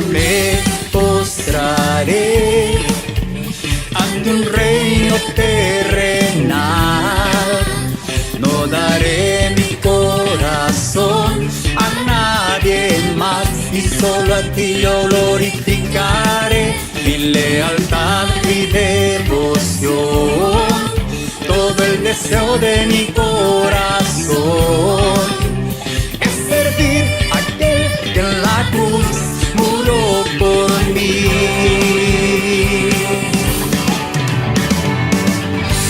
me postraré ante un reino terrenal. No daré mi corazón a nadie más, y solo a ti yo glorificaré mi lealtad y devoción. Todo el deseo de mi corazón es servir a aquel que en la cruz murió por mí.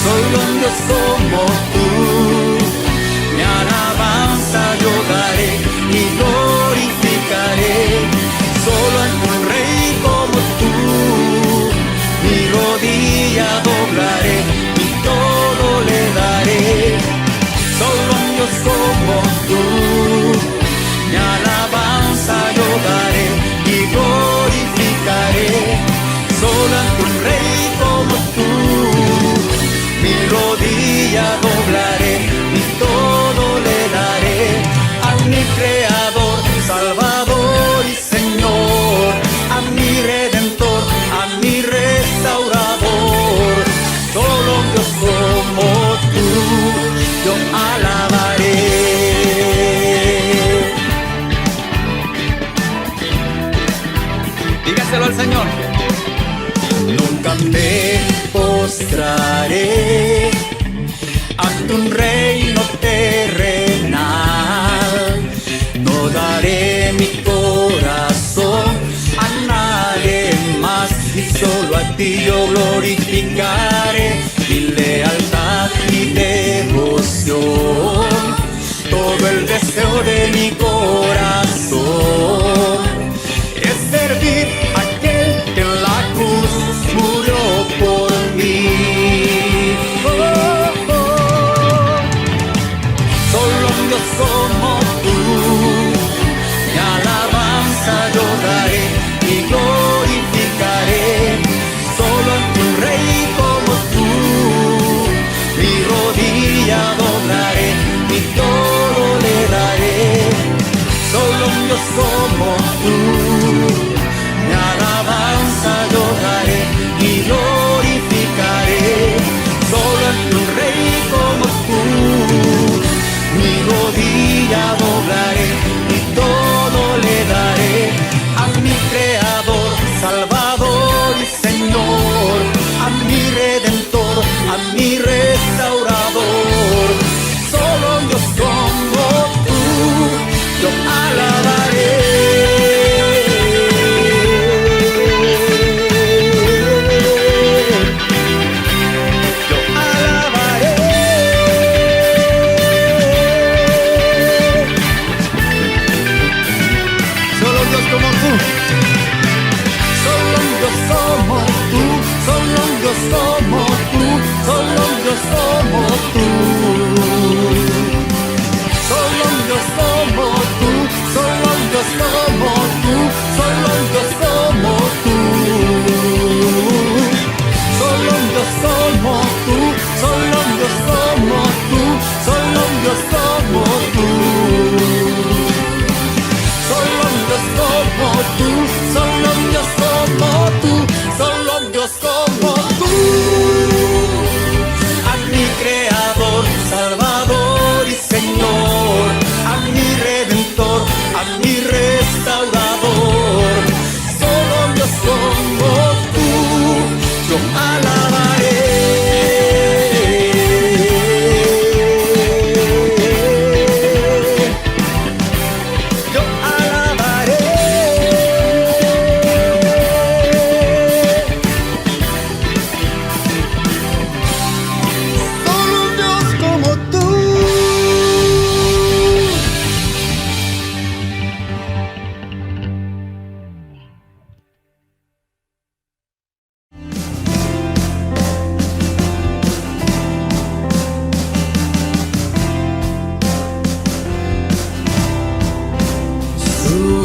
Solo un Dios como tú, mi alabanza yo daré y glorificaré. Solo en un rey como tú, mi rodilla doblaré y todo le daré. Solo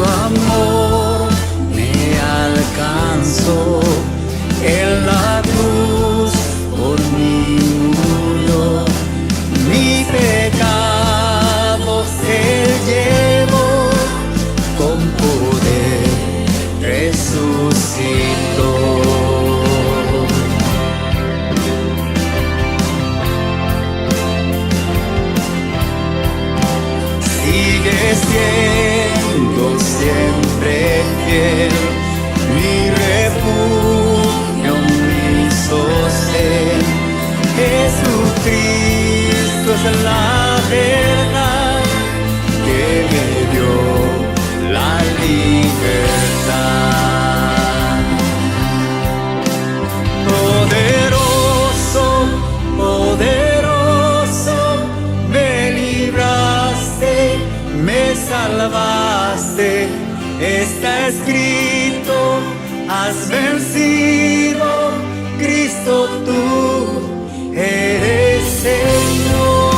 amor me alcanzó. En la cruz por mí murió, mi pecado Él llevó, con poder resucitó. Sigue siendo siempre fiel, mi refugio, mi sostén. Jesucristo es la verdad que me dio la libertad. Poderoso, poderoso, me libraste, me salvaste. Está escrito, has vencido, Cristo tú eres Señor.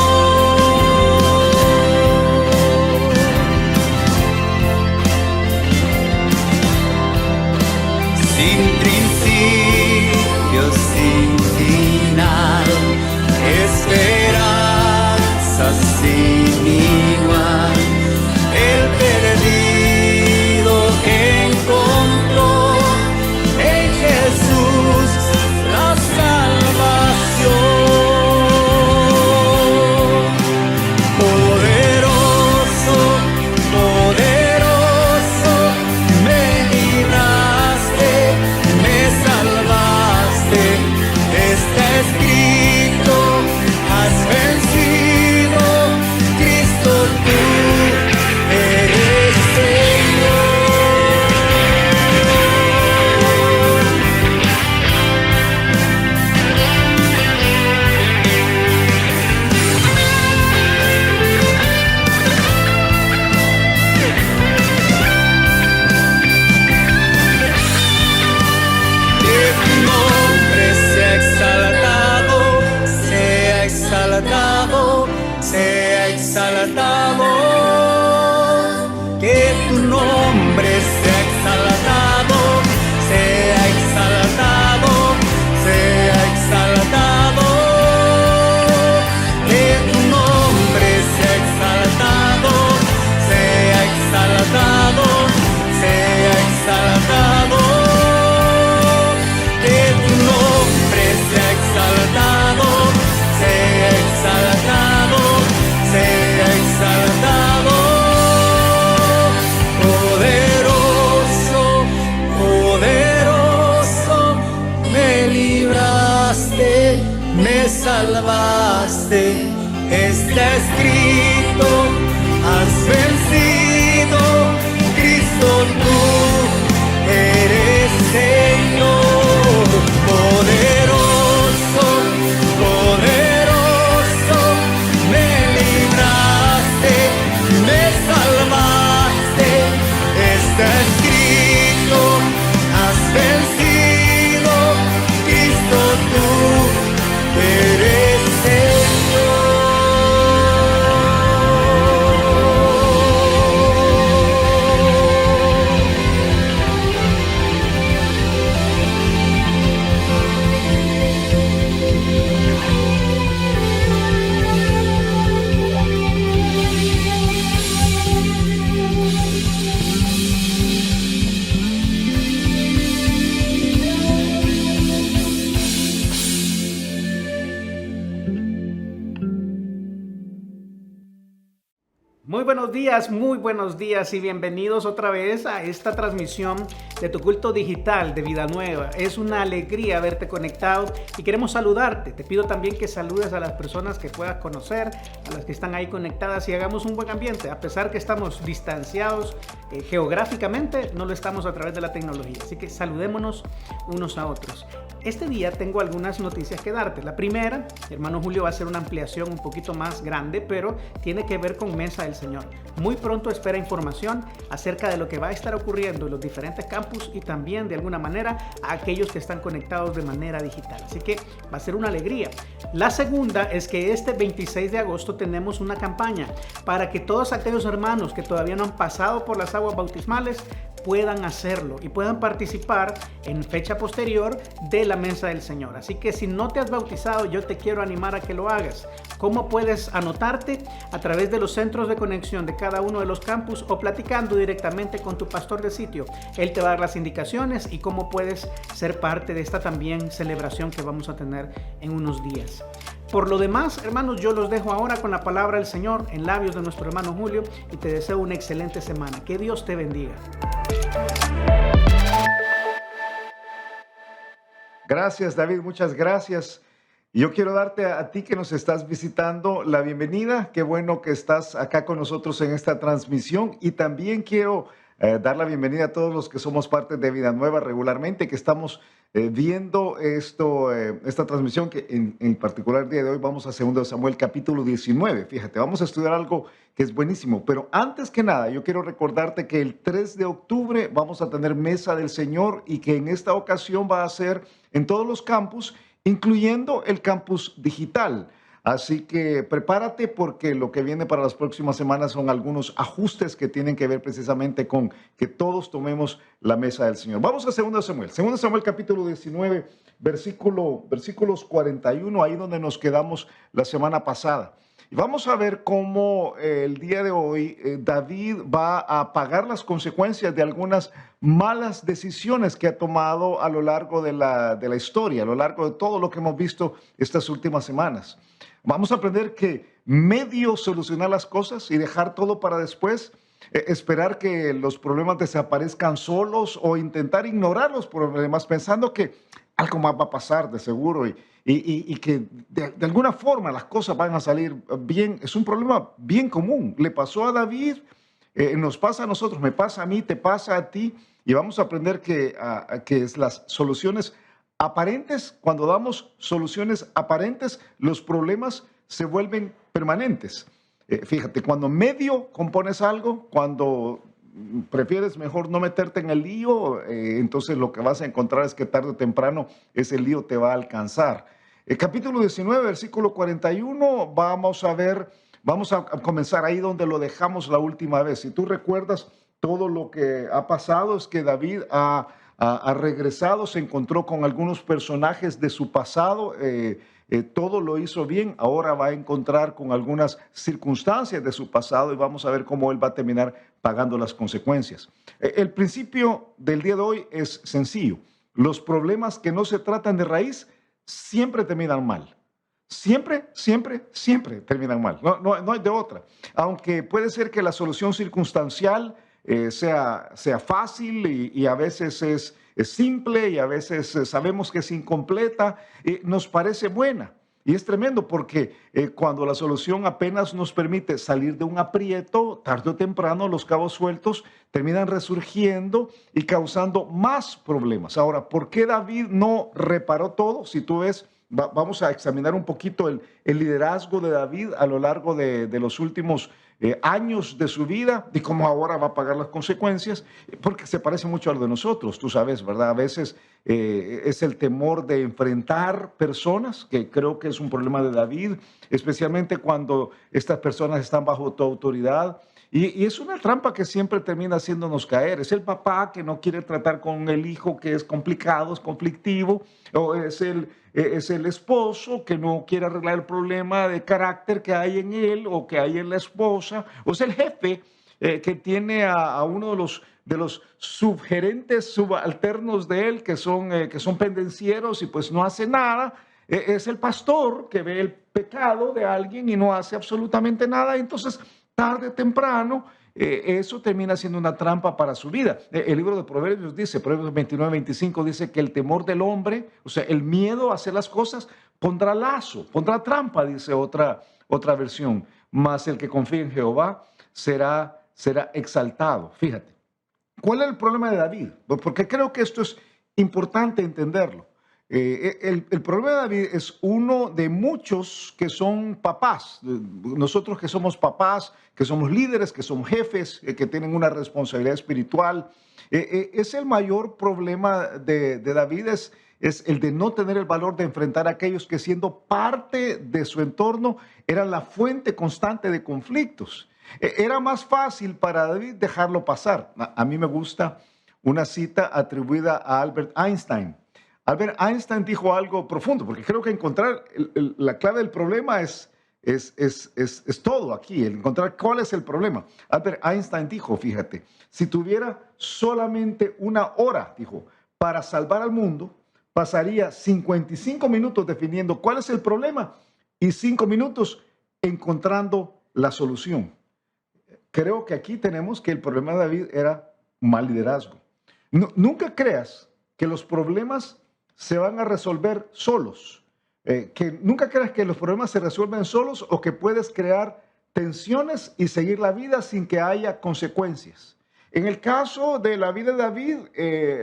Sin principio, sin final, esperanza sin igual. El perdido encontró en Jesús la salvación. Poderoso, poderoso, me libraste, me salvaste. Está escrito, has vencido, Cristo tú eres Señor. Que tu nombre sea exaltado, sea exaltado, sea exaltado. Que tu nombre sea exaltado, sea exaltado, sea exaltado. Que tu nombre sea exaltado, sea exaltado, sea exaltado. Que tu nombre sea exaltado, sea exaltado, sea exaltado. Poderoso, poderoso, me libraste, me salvaste. Está escrito, has vencido, Cristo tú eres Señor. Poderoso, poderoso, me libraste, me salvaste. Está escrito, has vencido, Cristo tú eres Señor. Muy buenos días y bienvenidos otra vez a esta transmisión de tu culto digital de Vida Nueva. Es una alegría verte conectado y queremos saludarte. Te pido también que saludes a las personas que puedas conocer, a las que están ahí conectadas y hagamos un buen ambiente. A pesar que estamos distanciados geográficamente, no lo estamos a través de la tecnología. Así que saludémonos unos a otros. Este día tengo algunas noticias que darte. La primera, hermano Julio, va a ser una ampliación un poquito más grande, pero tiene que ver con Mesa del Señor. Muy pronto espera información acerca de lo que va a estar ocurriendo en los diferentes campus y también de alguna manera a aquellos que están conectados de manera digital. Así que va a ser una alegría. La segunda es que este 26 de agosto tenemos una campaña para que todos aquellos hermanos que todavía no han pasado por las aguas bautismales puedan hacerlo y puedan participar en fecha posterior de la Mesa del Señor. Así que si no te has bautizado, yo te quiero animar a que lo hagas. ¿Cómo puedes anotarte? A través de los centros de conexión de cada uno de los campus o platicando directamente con tu pastor de sitio. Él te va a dar las indicaciones y cómo puedes ser parte de esta también celebración que vamos a tener en unos días. Por lo demás, hermanos, yo los dejo ahora con la palabra del Señor en labios de nuestro hermano Julio y te deseo una excelente semana. Que Dios te bendiga. Gracias, David, muchas gracias. Y yo quiero darte a ti que nos estás visitando la bienvenida. Qué bueno que estás acá con nosotros en esta transmisión. Y también quiero dar la bienvenida a todos los que somos parte de Vida Nueva regularmente, que estamos viendo esta transmisión, que en particular el día de hoy vamos a 2 Samuel capítulo 19. Fíjate, vamos a estudiar algo que es buenísimo. Pero antes que nada, yo quiero recordarte que el 3 de octubre vamos a tener Mesa del Señor y que en esta ocasión va a ser en todos los campus, incluyendo el campus digital. Así que prepárate porque lo que viene para las próximas semanas son algunos ajustes que tienen que ver precisamente con que todos tomemos la mesa del Señor. Vamos a 2 Samuel. 2 Samuel capítulo 19, versículos 41, ahí donde nos quedamos la semana pasada. Y vamos a ver cómo el día de hoy David va a pagar las consecuencias de algunas malas decisiones que ha tomado a lo largo de la historia, a lo largo de todo lo que hemos visto estas últimas semanas. Vamos a aprender que medio solucionar las cosas y dejar todo para después, esperar que los problemas desaparezcan solos o intentar ignorar los problemas pensando que algo más va a pasar de seguro y que de alguna forma las cosas van a salir bien. Es un problema bien común. Le pasó a David, nos pasa a nosotros, me pasa a mí, te pasa a ti, y vamos a aprender que las soluciones aparentes, cuando damos soluciones aparentes, los problemas se vuelven permanentes. Fíjate, cuando medio compones algo, cuando prefieres mejor no meterte en el lío, entonces lo que vas a encontrar es que tarde o temprano ese lío te va a alcanzar. Capítulo 19, versículo 41, vamos a comenzar ahí donde lo dejamos la última vez. Si tú recuerdas, todo lo que ha pasado es que David ha regresado, se encontró con algunos personajes de su pasado, todo lo hizo bien, ahora va a encontrar con algunas circunstancias de su pasado y vamos a ver cómo él va a terminar pagando las consecuencias. El principio del día de hoy es sencillo. Los problemas que no se tratan de raíz siempre terminan mal. Siempre, siempre, siempre terminan mal. No hay de otra. Aunque puede ser que la solución circunstancial sea fácil y a veces es simple y a veces sabemos que es incompleta, nos parece buena. Y es tremendo porque cuando la solución apenas nos permite salir de un aprieto, tarde o temprano los cabos sueltos terminan resurgiendo y causando más problemas. Ahora, ¿por qué David no reparó todo? Si tú ves, vamos a examinar un poquito el liderazgo de David a lo largo de los últimos años de su vida y cómo ahora va a pagar las consecuencias, porque se parece mucho a lo de nosotros, tú sabes, ¿verdad? A veces es el temor de enfrentar personas, que creo que es un problema de David, especialmente cuando estas personas están bajo tu autoridad. Y es una trampa que siempre termina haciéndonos caer. Es el papá que no quiere tratar con el hijo que es complicado, es conflictivo, o es el esposo que no quiere arreglar el problema de carácter que hay en él o que hay en la esposa, o es el jefe que tiene a uno de los subgerentes subalternos de él que son pendencieros y pues no hace nada. Es el pastor que ve el pecado de alguien y no hace absolutamente nada. Entonces, tarde o temprano, eso termina siendo una trampa para su vida. El libro de Proverbios dice, Proverbios 29, 25, dice que el temor del hombre, o sea, el miedo a hacer las cosas, pondrá lazo, pondrá trampa, dice otra versión. Mas el que confía en Jehová será exaltado. Fíjate, ¿cuál es el problema de David? Porque creo que esto es importante entenderlo. El problema de David es uno de muchos que son papás. Nosotros que somos papás, que somos líderes, que somos jefes, que tienen una responsabilidad espiritual. Es el mayor problema de David, es el de no tener el valor de enfrentar a aquellos que siendo parte de su entorno eran la fuente constante de conflictos. Era más fácil para David dejarlo pasar. A mí me gusta una cita atribuida a Albert Einstein. Albert Einstein dijo algo profundo, porque creo que encontrar la clave del problema es todo aquí, el encontrar cuál es el problema. Albert Einstein dijo, fíjate, si tuviera solamente una hora, dijo, para salvar al mundo, pasaría 55 minutos definiendo cuál es el problema y 5 minutos encontrando la solución. Creo que aquí tenemos que el problema de David era mal liderazgo. Nunca creas que los problemas se van a resolver solos. Que nunca creas que los problemas se resuelven solos o que puedes crear tensiones y seguir la vida sin que haya consecuencias. En el caso de la vida de David,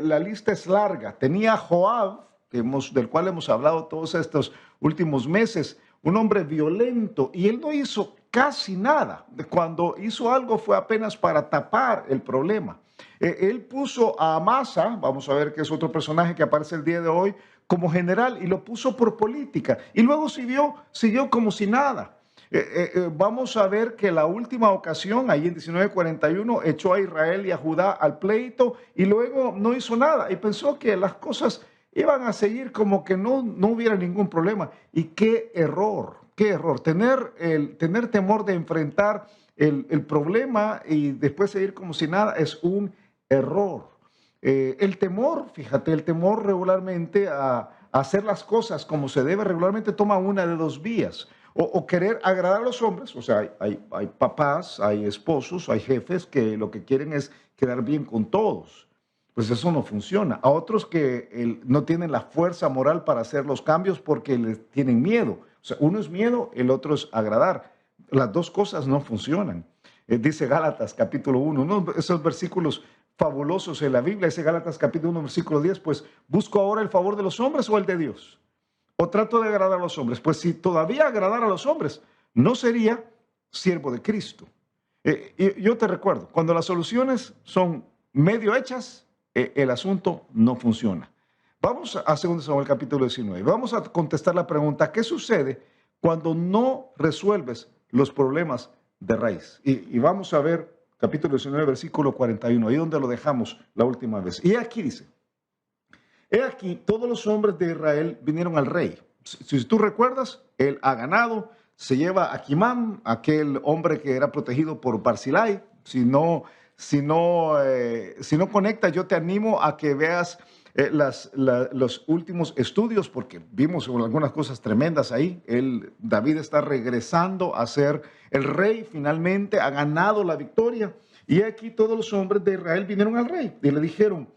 la lista es larga. Tenía a Joab, del cual hemos hablado todos estos últimos meses, un hombre violento, y él no hizo casi nada. Cuando hizo algo fue apenas para tapar el problema. Él puso a Amasa, vamos a ver que es otro personaje que aparece el día de hoy, como general, y lo puso por política. Y luego siguió como si nada. Vamos a ver que la última ocasión, ahí en 1941, echó a Israel y a Judá al pleito y luego no hizo nada. Y pensó que las cosas iban a seguir como que no hubiera ningún problema. Y qué error, tener temor de enfrentar el problema y después seguir como si nada es un error. El temor, fíjate, el temor regularmente a hacer las cosas como se debe, regularmente toma una de dos vías. O querer agradar a los hombres, o sea, hay papás, hay esposos, hay jefes que lo que quieren es quedar bien con todos. Pues eso no funciona. A otros que no tienen la fuerza moral para hacer los cambios porque les tienen miedo. O sea, uno es miedo, el otro es agradar. Las dos cosas no funcionan. Dice Gálatas capítulo 1, uno de esos versículos fabulosos en la Biblia, dice Gálatas capítulo 1, versículo 10, pues busco ahora el favor de los hombres o el de Dios. O trato de agradar a los hombres. Pues si todavía agradar a los hombres, no sería siervo de Cristo. Yo te recuerdo, cuando las soluciones son medio hechas, el asunto no funciona. Vamos a 2 Samuel capítulo 19. Vamos a contestar la pregunta, ¿qué sucede cuando no resuelves los problemas de raíz? Y vamos a ver capítulo 19, versículo 41, ahí donde lo dejamos la última vez. Y aquí dice, he aquí, todos los hombres de Israel vinieron al rey. Si tú recuerdas, él ha ganado, se lleva a Aquimán, aquel hombre que era protegido por Barzillai. Si no conectas, yo te animo a que veas los últimos estudios, porque vimos algunas cosas tremendas ahí. David está regresando a ser el rey, finalmente ha ganado la victoria. Y aquí todos los hombres de Israel vinieron al rey y le dijeron,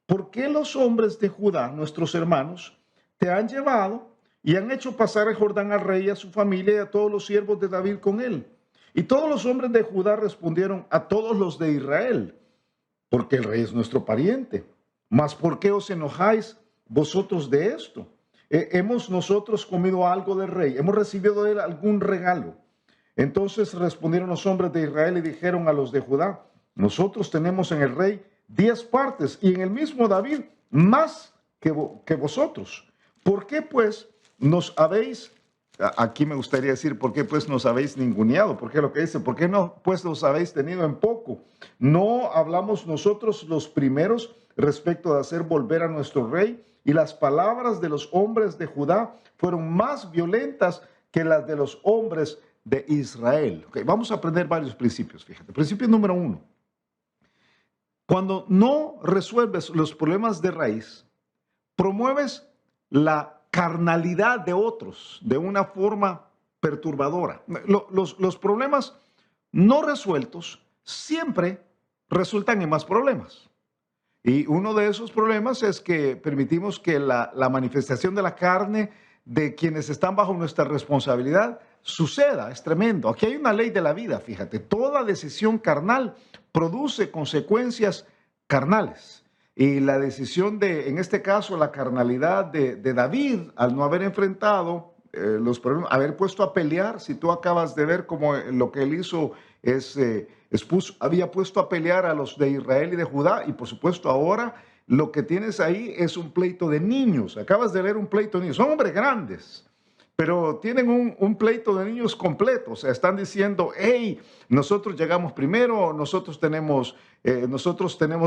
¿por qué los hombres de Judá, nuestros hermanos, te han llevado y han hecho pasar el Jordán al rey, a su familia y a todos los siervos de David con él? Y todos los hombres de Judá respondieron a todos los de Israel, porque el rey es nuestro pariente. Mas ¿por qué os enojáis vosotros de esto? ¿Hemos nosotros comido algo del rey? ¿Hemos recibido de él algún regalo? Entonces respondieron los hombres de Israel y dijeron a los de Judá, nosotros tenemos en el rey 10 partes y en el mismo David más que vosotros. ¿Por qué pues nos habéis, aquí me gustaría decir, ¿por qué pues nos habéis ninguneado? Porque lo que dice, ¿por qué no pues nos habéis tenido en poco? ¿No hablamos nosotros los primeros respecto de hacer volver a nuestro rey? Y las palabras de los hombres de Judá fueron más violentas que las de los hombres de Israel. Okay, vamos a aprender varios principios, fíjate. Principio número 1. Cuando no resuelves los problemas de raíz, promueves la carnalidad de otros de una forma perturbadora. Los problemas no resueltos siempre resultan en más problemas. Y uno de esos problemas es que permitimos que la manifestación de la carne de quienes están bajo nuestra responsabilidad suceda. Es tremendo. Aquí hay una ley de la vida, fíjate. Toda decisión carnal produce consecuencias carnales. y la decisión de, en este caso, la carnalidad de David, al no haber enfrentado los problemas, haber puesto a pelear. Si tú acabas de ver cómo lo que él hizo había puesto a pelear a los de Israel y de Judá, y por supuesto ahora lo que tienes ahí es un pleito de niños. Acabas de ver un pleito de niños, son hombres grandes, pero tienen un pleito de niños completo. O sea, están diciendo, hey, nosotros llegamos primero, nosotros tenemos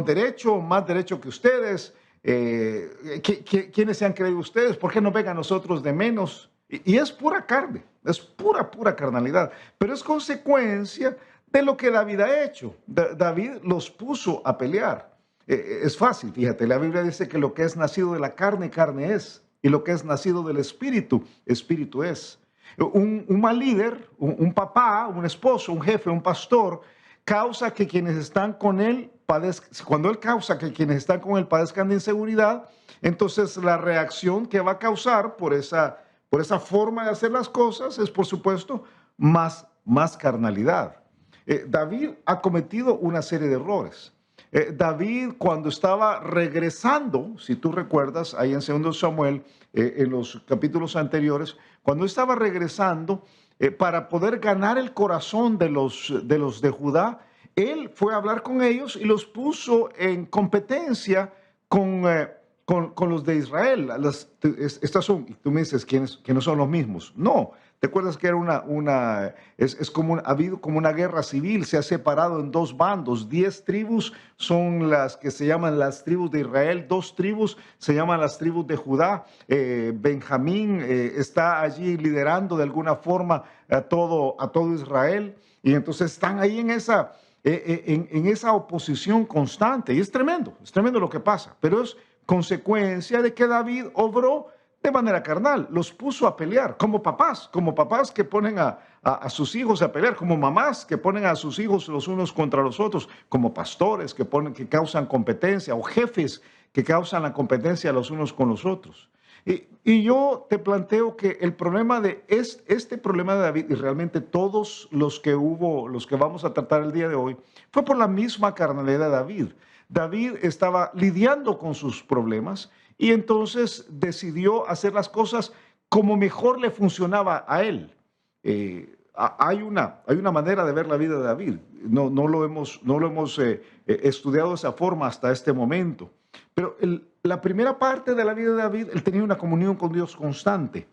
derecho, más derecho que ustedes. ¿Quiénes se han creído ustedes? ¿Por qué no ven a nosotros de menos? Y es pura carne, es pura carnalidad, pero es consecuencia de lo que David ha hecho. David los puso a pelear. Es fácil, fíjate, la Biblia dice que lo que es nacido de la carne, carne es. Y lo que es nacido del espíritu, espíritu es. Un mal líder, un papá, un esposo, un jefe, un pastor, causa que quienes están con él cuando él causa que quienes están con él padezcan de inseguridad, entonces la reacción que va a causar por esa forma de hacer las cosas es, por supuesto, más carnalidad. David ha cometido una serie de errores. David, cuando estaba regresando, si tú recuerdas, ahí en 2 Samuel, en los capítulos anteriores, cuando estaba regresando para poder ganar el corazón de los de Judá, él fue a hablar con ellos y los puso en competencia con los de Israel. Estas son, y tú me dices que no son los mismos. No. ¿Te acuerdas que era ha habido como una guerra civil? Se ha separado en dos bandos. 10 tribus son las que se llaman las tribus de Israel. 2 tribus se llaman las tribus de Judá. Benjamín está allí liderando de alguna forma a todo Israel. Y entonces están ahí en esa oposición constante. Y es tremendo lo que pasa. Pero es consecuencia de que David obró de manera carnal, los puso a pelear, como papás que ponen a sus hijos a pelear, como mamás que ponen a sus hijos los unos contra los otros, como pastores que causan competencia, o jefes que causan la competencia los unos con los otros. Y yo te planteo que el problema este problema de David, y realmente todos los que vamos a tratar el día de hoy, fue por la misma carnalidad de David. David estaba lidiando con sus problemas y entonces decidió hacer las cosas como mejor le funcionaba a él. Hay una manera de ver la vida de David. No lo hemos estudiado de esa forma hasta este momento. Pero la primera parte de la vida de David, él tenía una comunión con Dios constante.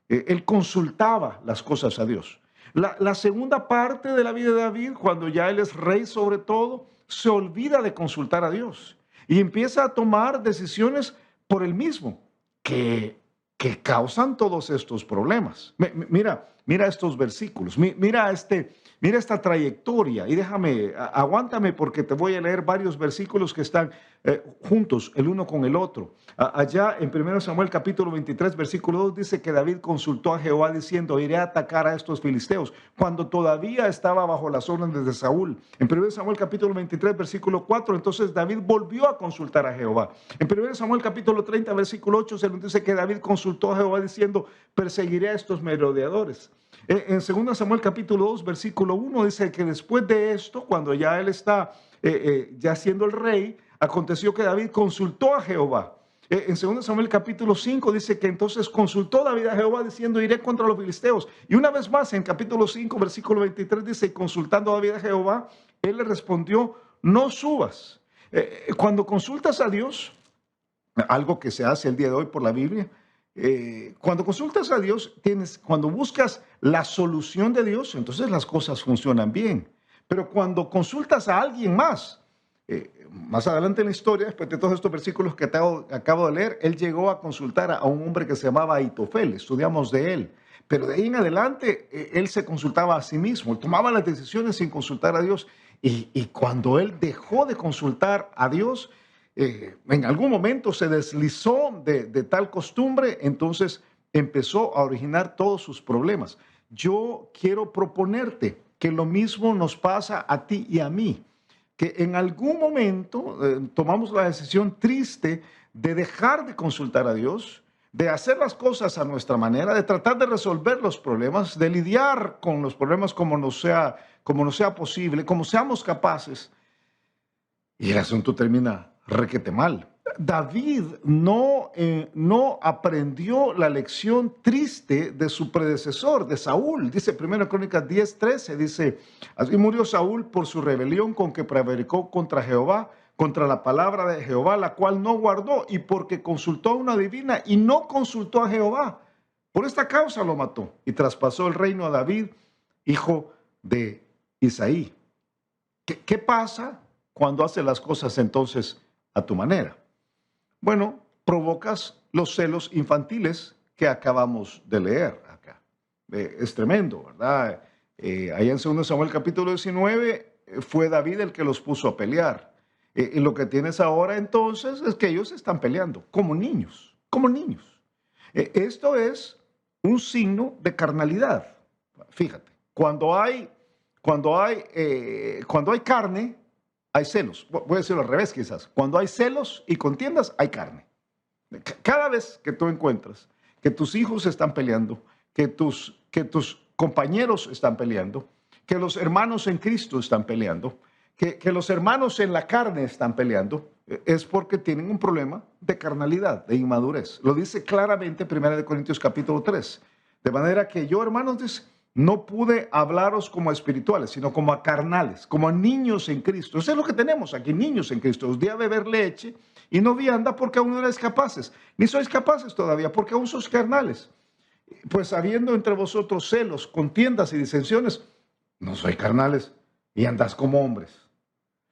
Él consultaba las cosas a Dios. La segunda parte de la vida de David, cuando ya él es rey sobre todo, se olvida de consultar a Dios y empieza a tomar decisiones por él mismo que causan todos estos problemas. Mira estos versículos, mira esta trayectoria y aguántame porque te voy a leer varios versículos que están juntos el uno con el otro. Allá en 1 Samuel capítulo 23 versículo 2 dice que David consultó a Jehová diciendo, iré a atacar a estos filisteos, cuando todavía estaba bajo las órdenes de Saúl. En 1 Samuel capítulo 23 versículo 4, entonces David volvió a consultar a Jehová. En 1 Samuel capítulo 30 versículo 8 se nos dice que David consultó a Jehová diciendo, perseguiré a estos merodeadores. En 2 Samuel capítulo 2 versículo 1 dice que después de esto, cuando ya él está ya siendo el rey, aconteció que David consultó a Jehová. En 2 Samuel capítulo 5 dice que entonces consultó David a Jehová diciendo, iré contra los filisteos. Y una vez más en capítulo 5 versículo 23 dice, consultando a David a Jehová, él le respondió, no subas. Cuando consultas a Dios, algo que se hace el día de hoy por la Biblia, cuando consultas a Dios, cuando buscas la solución de Dios, entonces las cosas funcionan bien. Pero cuando consultas a alguien más adelante en la historia, después de todos estos versículos que acabo de leer, él llegó a consultar a un hombre que se llamaba Aitofel, estudiamos de él. Pero de ahí en adelante, él se consultaba a sí mismo, él tomaba las decisiones sin consultar a Dios. Y cuando él dejó de consultar a Dios, en algún momento se deslizó de tal costumbre, entonces empezó a originar todos sus problemas. Yo quiero proponerte que lo mismo nos pasa a ti y a mí, que en algún momento tomamos la decisión triste de dejar de consultar a Dios, de hacer las cosas a nuestra manera, de tratar de resolver los problemas, de lidiar con los problemas como nos sea posible, como seamos capaces. Y el asunto termina requete mal. David no aprendió la lección triste de su predecesor, de Saúl. Dice 1 Crónicas 10:13, dice, así murió Saúl por su rebelión con que prevaricó contra Jehová, contra la palabra de Jehová, la cual no guardó, y porque consultó a una divina y no consultó a Jehová. Por esta causa lo mató y traspasó el reino a David, hijo de Isaí. ¿Qué pasa cuando haces las cosas entonces a tu manera? Bueno, provocas los celos infantiles que acabamos de leer acá. Es tremendo, ¿verdad? Allá en 2 Samuel capítulo 19 fue David el que los puso a pelear. Y lo que tienes ahora entonces es que ellos están peleando como niños, como niños. Esto es un signo de carnalidad. Fíjate, cuando hay carne, hay celos. Voy a decirlo al revés quizás. Cuando hay celos y contiendas, hay carne. Cada vez que tú encuentras que tus hijos están peleando, que tus compañeros están peleando, que los hermanos en Cristo están peleando, que los hermanos en la carne están peleando, es porque tienen un problema de carnalidad, de inmadurez. Lo dice claramente 1 Corintios capítulo 3. De manera que yo, hermanos, dice, no pude hablaros como a espirituales, sino como a carnales, como a niños en Cristo. Eso es lo que tenemos aquí, niños en Cristo. Os di a beber leche y no vianda porque aún no erais capaces, ni sois capaces todavía porque aún sois carnales. Pues habiendo entre vosotros celos, contiendas y disensiones, no sois carnales y andás como hombres.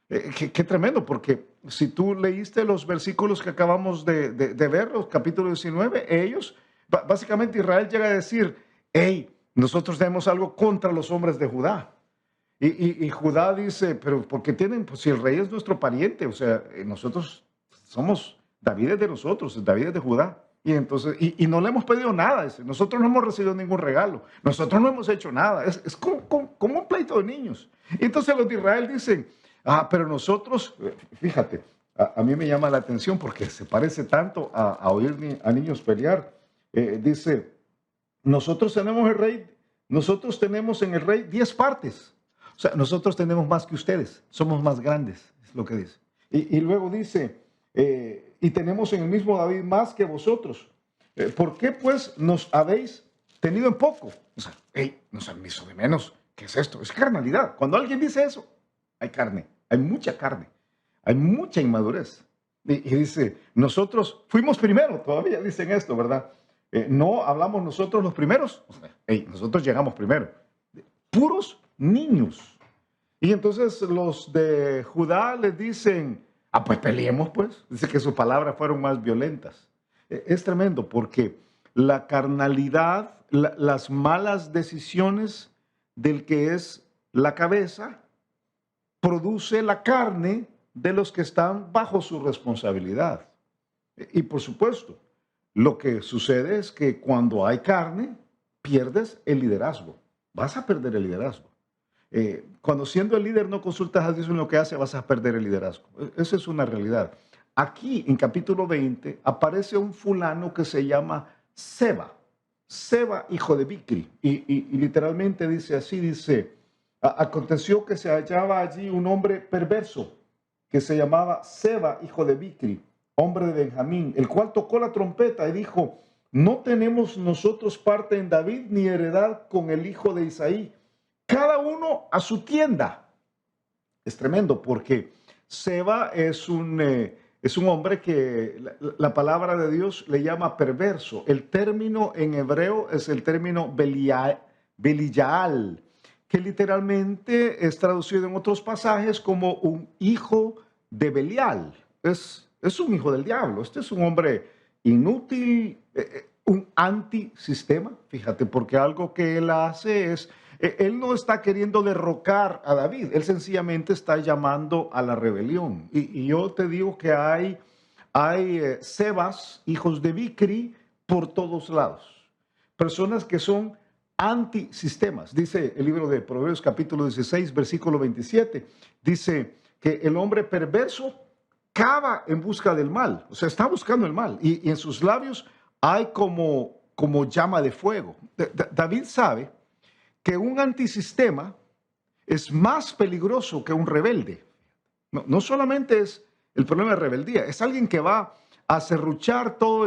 Qué tremendo, porque si tú leíste los versículos que acabamos de ver, los capítulo 19, ellos, básicamente Israel llega a decir, hey, nosotros tenemos algo contra los hombres de Judá. Y Judá dice, pero ¿por qué tienen? Pues si el rey es nuestro pariente, o sea, nosotros somos, David es de nosotros, David es de Judá. Y entonces, y no le hemos pedido nada, dice, nosotros no hemos recibido ningún regalo, nosotros no hemos hecho nada, es como un pleito de niños. Y entonces los de Israel dicen, pero nosotros, fíjate, a mí me llama la atención porque se parece tanto a oír a niños pelear. Dice, nosotros tenemos en el rey 10 partes. O sea, nosotros tenemos más que ustedes, somos más grandes, es lo que dice. Y luego dice, y tenemos en el mismo David más que vosotros. ¿Por qué pues nos habéis tenido en poco? O sea, nos han visto de menos. ¿Qué es esto? Es carnalidad. Cuando alguien dice eso, hay carne, hay mucha carne, hay mucha inmadurez. Y dice, nosotros fuimos primero, todavía dicen esto, ¿verdad? No hablamos nosotros los primeros, nosotros llegamos primero. Puros niños. Y entonces los de Judá les dicen, pues peleemos pues. Dice que sus palabras fueron más violentas. Es tremendo porque la carnalidad, las malas decisiones del que es la cabeza, produce la carne de los que están bajo su responsabilidad. Y por supuesto, lo que sucede es que cuando hay carne, pierdes el liderazgo. Vas a perder el liderazgo. Cuando siendo el líder no consultas a Dios en lo que hace, vas a perder el liderazgo. Esa es una realidad. Aquí, en capítulo 20, aparece un fulano que se llama Seba. Seba, hijo de Bicri. Y literalmente dice así, dice, aconteció que se hallaba allí un hombre perverso que se llamaba Seba, hijo de Bicri, hombre de Benjamín, el cual tocó la trompeta y dijo, no tenemos nosotros parte en David ni heredad con el hijo de Isaí, cada uno a su tienda. Es tremendo porque Seba es un hombre que la palabra de Dios le llama perverso. El término en hebreo es el término Belial, que literalmente es traducido en otros pasajes como un hijo de Belial. Es un hijo del diablo. Este es un hombre inútil, un antisistema, fíjate, porque algo que él hace es, él no está queriendo derrocar a David, él sencillamente está llamando a la rebelión. Y yo te digo que hay Sebas, hijos de Bicri, por todos lados. Personas que son antisistemas. Dice el libro de Proverbios capítulo 16, versículo 27, dice que el hombre perverso cava en busca del mal, o sea, está buscando el mal, y en sus labios hay como llama de fuego. David sabe que un antisistema es más peligroso que un rebelde. No solamente es El problema de rebeldía. Es alguien que va a serruchar todo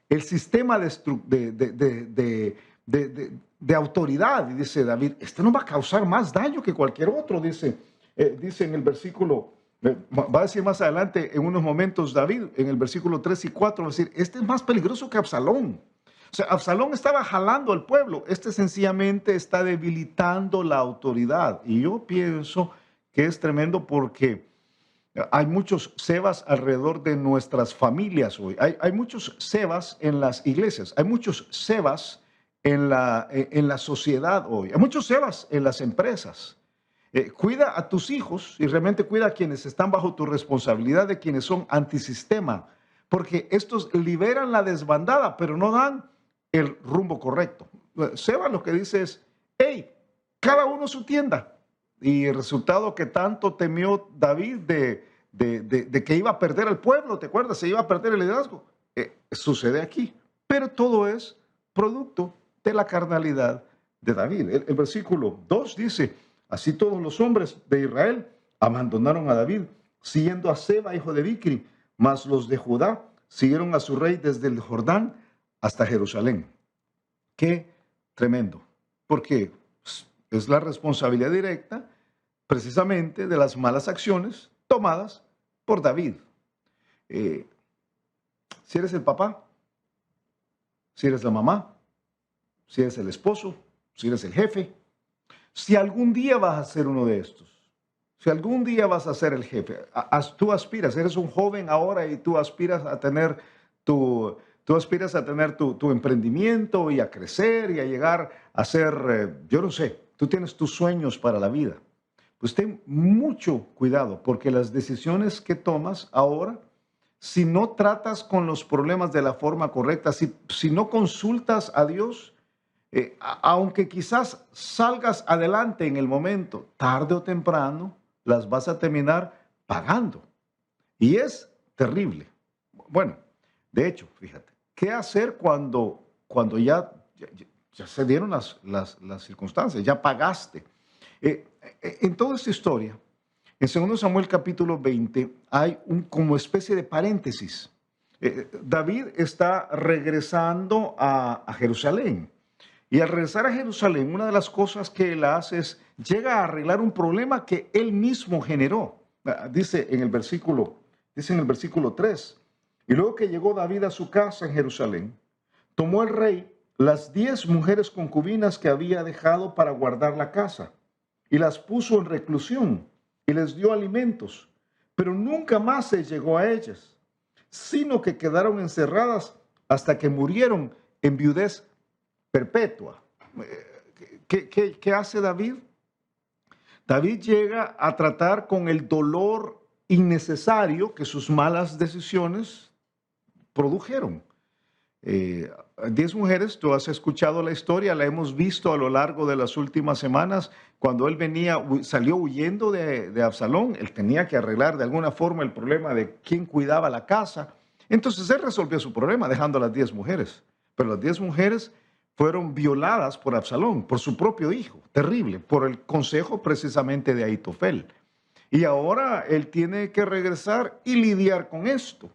el sistema de autoridad. Y dice David, este no va a causar más daño que cualquier otro, dice en el versículo, va a decir más adelante en unos momentos David, en el versículo 3 y 4, va a decir, este es más peligroso que Absalón. O sea, Absalón estaba jalando al pueblo, este sencillamente está debilitando la autoridad. Y yo pienso que es tremendo porque hay muchos Sebas alrededor de nuestras familias hoy. Hay muchos Sebas en las iglesias, hay muchos Sebas en la sociedad hoy, hay muchos Sebas en las empresas. Cuida a tus hijos y realmente cuida a quienes están bajo tu responsabilidad, de quienes son antisistema, porque estos liberan la desbandada, pero no dan el rumbo correcto. Seba lo que dice es, hey, cada uno su tienda. Y el resultado que tanto temió David de que iba a perder al pueblo, ¿te acuerdas? Se iba a perder el liderazgo. Sucede aquí, pero todo es producto de la carnalidad de David. El versículo 2 dice, así todos los hombres de Israel abandonaron a David, siguiendo a Seba, hijo de Bicri, mas los de Judá siguieron a su rey desde el Jordán hasta Jerusalén. Qué tremendo, porque es la responsabilidad directa precisamente de las malas acciones tomadas por David. Si eres el papá, si eres la mamá, si eres el esposo, si eres el jefe, si algún día vas a ser uno de estos, si algún día vas a ser el jefe, tú aspiras, eres un joven ahora y tú aspiras a tener tu emprendimiento y a crecer y a llegar a ser, yo no sé, tú tienes tus sueños para la vida. Pues ten mucho cuidado, porque las decisiones que tomas ahora, si no tratas con los problemas de la forma correcta, si no consultas a Dios, aunque quizás salgas adelante en el momento, tarde o temprano las vas a terminar pagando. Y es terrible. Bueno, de hecho, fíjate, ¿qué hacer cuando ya se dieron las circunstancias, ya pagaste? En toda esta historia, en 2 Samuel capítulo 20, hay como especie de paréntesis. David está regresando a Jerusalén. Y al regresar a Jerusalén, una de las cosas que él hace es, llega a arreglar un problema que él mismo generó. Dice en el versículo 3, y luego que llegó David a su casa en Jerusalén, tomó el rey las 10 mujeres concubinas que había dejado para guardar la casa, y las puso en reclusión, y les dio alimentos, pero nunca más se llegó a ellas, sino que quedaron encerradas hasta que murieron en viudez perpetua. ¿Qué hace David? David llega a tratar con el dolor innecesario que sus malas decisiones produjeron. 10 mujeres, tú has escuchado la historia, la hemos visto a lo largo de las últimas semanas. Cuando él salió huyendo de Absalón, él tenía que arreglar de alguna forma el problema de quién cuidaba la casa. Entonces él resolvió su problema dejando a las 10 mujeres. Pero las 10 mujeres fueron violadas por Absalón, por su propio hijo, terrible, por el consejo precisamente de Ahitofel. Y ahora él tiene que regresar y lidiar con esto.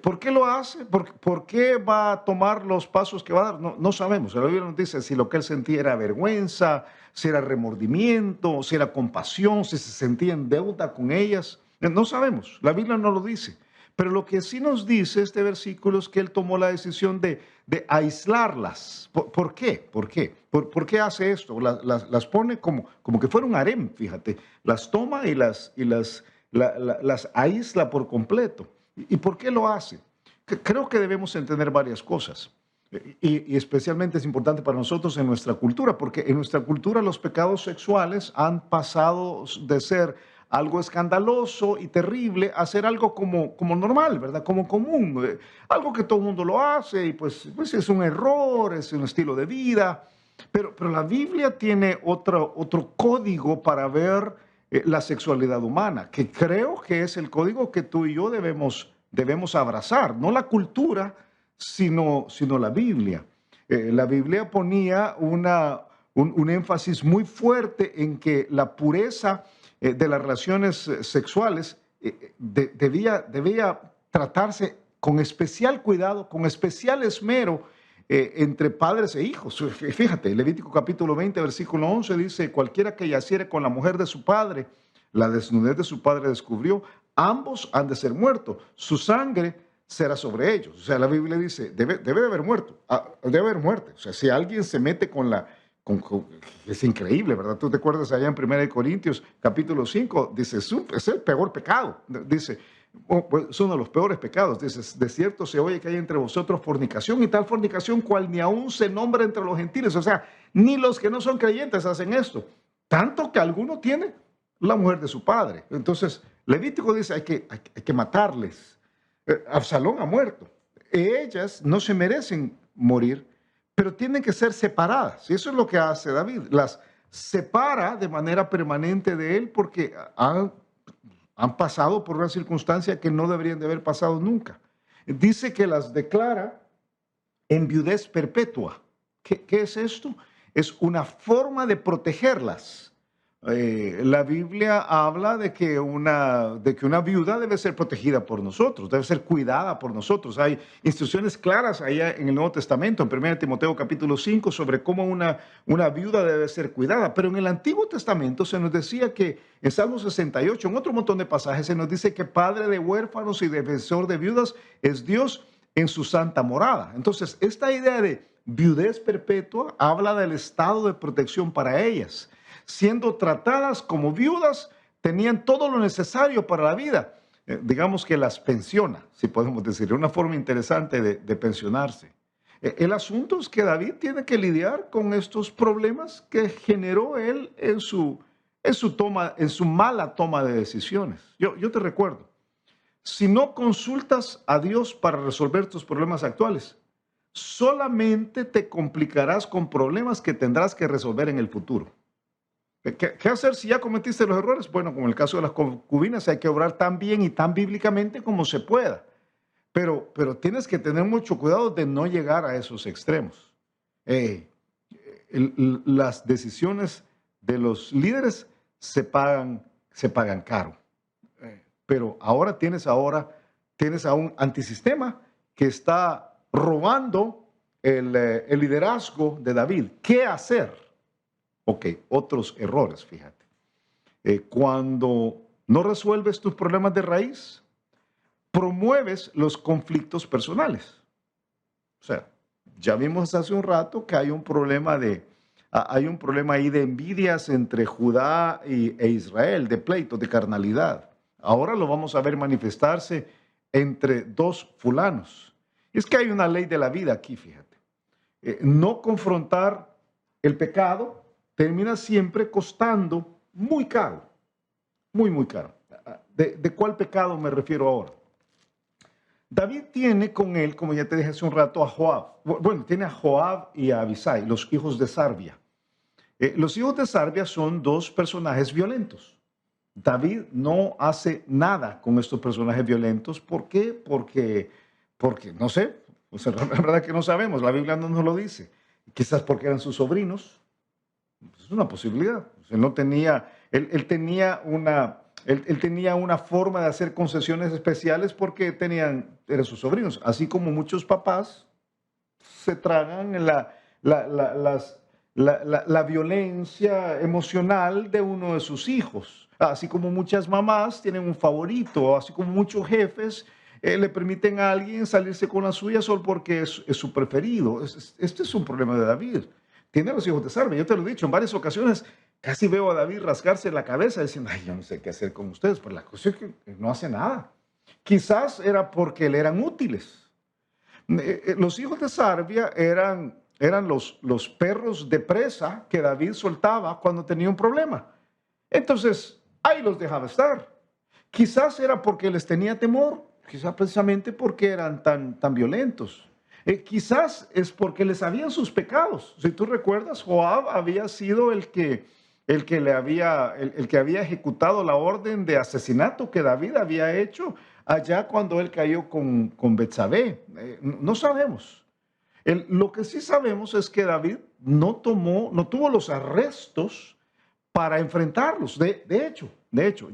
¿Por qué lo hace? ¿Por qué va a tomar los pasos que va a dar? No sabemos. La Biblia nos dice si lo que él sentía era vergüenza, si era remordimiento, si era compasión, si se sentía en deuda con ellas. No sabemos. La Biblia no lo dice. Pero lo que sí nos dice este versículo es que él tomó la decisión de aislarlas. ¿Por qué? ¿Por qué? ¿Por qué hace esto? Las pone como que fuera un harem, fíjate. Las toma y las aísla por completo. ¿Y por qué lo hace? Creo que debemos entender varias cosas. Y especialmente es importante para nosotros en nuestra cultura, porque en nuestra cultura los pecados sexuales han pasado de ser algo escandaloso y terrible a ser algo como normal, ¿verdad? Como común, algo que todo el mundo lo hace y pues es un error, es un estilo de vida. Pero la Biblia tiene otro código para ver la sexualidad humana, que creo que es el código que tú y yo debemos abrazar, no la cultura, sino la Biblia. La Biblia ponía un énfasis muy fuerte en que la pureza de las relaciones sexuales debía tratarse con especial cuidado, con especial esmero entre padres e hijos. Fíjate, Levítico capítulo 20, versículo 11 dice, cualquiera que yaciere con la mujer de su padre, la desnudez de su padre descubrió, ambos han de ser muertos, su sangre será sobre ellos. O sea, la Biblia dice, debe de haber muerto, debe haber muerte. O sea, si alguien se mete con la... es increíble, ¿verdad? Tú te acuerdas allá en 1 Corintios capítulo 5, dice, es el peor pecado. Dice, pues, es uno de los peores pecados. Dice, de cierto se oye que hay entre vosotros fornicación y tal fornicación cual ni aún se nombra entre los gentiles. O sea, ni los que no son creyentes hacen esto. Tanto que alguno tiene la mujer de su padre. Entonces, Levítico dice, hay que matarles. Absalón ha muerto. Ellas no se merecen morir, pero tienen que ser separadas. Y eso es lo que hace David. Las separa de manera permanente de él porque han pasado por una circunstancia que no deberían de haber pasado nunca. Dice que las declara en viudez perpetua. ¿Qué es esto? Es una forma de protegerlas. La Biblia habla de que una viuda debe ser protegida por nosotros, debe ser cuidada por nosotros. Hay instrucciones claras ahí en el Nuevo Testamento, en 1 Timoteo capítulo 5, sobre cómo una viuda debe ser cuidada. Pero en el Antiguo Testamento se nos decía que en Salmo 68, en otro montón de pasajes, se nos dice que padre de huérfanos y defensor de viudas es Dios en su santa morada. Entonces, esta idea de viudez perpetua habla del estado de protección para ellas. Siendo tratadas como viudas, tenían todo lo necesario para la vida. Digamos que las pensiona, si podemos decir, una forma interesante de pensionarse. El asunto es que David tiene que lidiar con estos problemas que generó él en su mala toma de decisiones. Yo te recuerdo, si no consultas a Dios para resolver tus problemas actuales, solamente te complicarás con problemas que tendrás que resolver en el futuro. ¿Qué hacer si ya cometiste los errores? Bueno, como en el caso de las concubinas, hay que obrar tan bien y tan bíblicamente como se pueda. Pero tienes que tener mucho cuidado de no llegar a esos extremos. Las decisiones de los líderes se pagan caro. Pero ahora tienes a un antisistema que está robando el liderazgo de David. ¿Qué hacer? Ok, otros errores, fíjate. Cuando no resuelves tus problemas de raíz, promueves los conflictos personales. O sea, ya vimos hace un rato que hay un problema ahí de envidias entre Judá e Israel, de pleitos, de carnalidad. Ahora lo vamos a ver manifestarse entre dos fulanos. Y es que hay una ley de la vida aquí, fíjate. No confrontar el pecado termina siempre costando muy caro, muy caro. ¿De cuál pecado me refiero ahora? David tiene con él, como ya te dije hace un rato, a Joab. Bueno, tiene a Joab y a Abisai, los hijos de Sarvia. Los hijos de Sarvia son dos personajes violentos. David no hace nada con estos personajes violentos. ¿Por qué? Porque no sé, o sea, la verdad que no sabemos, la Biblia no nos lo dice. Quizás porque eran sus sobrinos. Es una posibilidad. O sea, él tenía una forma de hacer concesiones especiales porque eran sus sobrinos. Así como muchos papás se tragan la violencia emocional de uno de sus hijos. Así como muchas mamás tienen un favorito, así como muchos jefes le permiten a alguien salirse con la suya solo porque es su preferido. Este es un problema de David. Tiene a los hijos de Sarvia. Yo te lo he dicho en varias ocasiones. Casi veo a David rasgarse la cabeza diciendo, ay, yo no sé qué hacer con ustedes. Pero la cosa es que no hace nada. Quizás era porque le eran útiles. Los hijos de Sarvia eran los perros de presa que David soltaba cuando tenía un problema. Entonces, ahí los dejaba estar. Quizás era porque les tenía temor. Quizás precisamente porque eran tan violentos. Quizás es porque les sabían sus pecados. Si tú recuerdas, Joab había sido el que había ejecutado la orden de asesinato que David había hecho allá cuando él cayó con Betsabé. No sabemos. Lo que sí sabemos es que David no tuvo los arrestos para enfrentarlos. De hecho,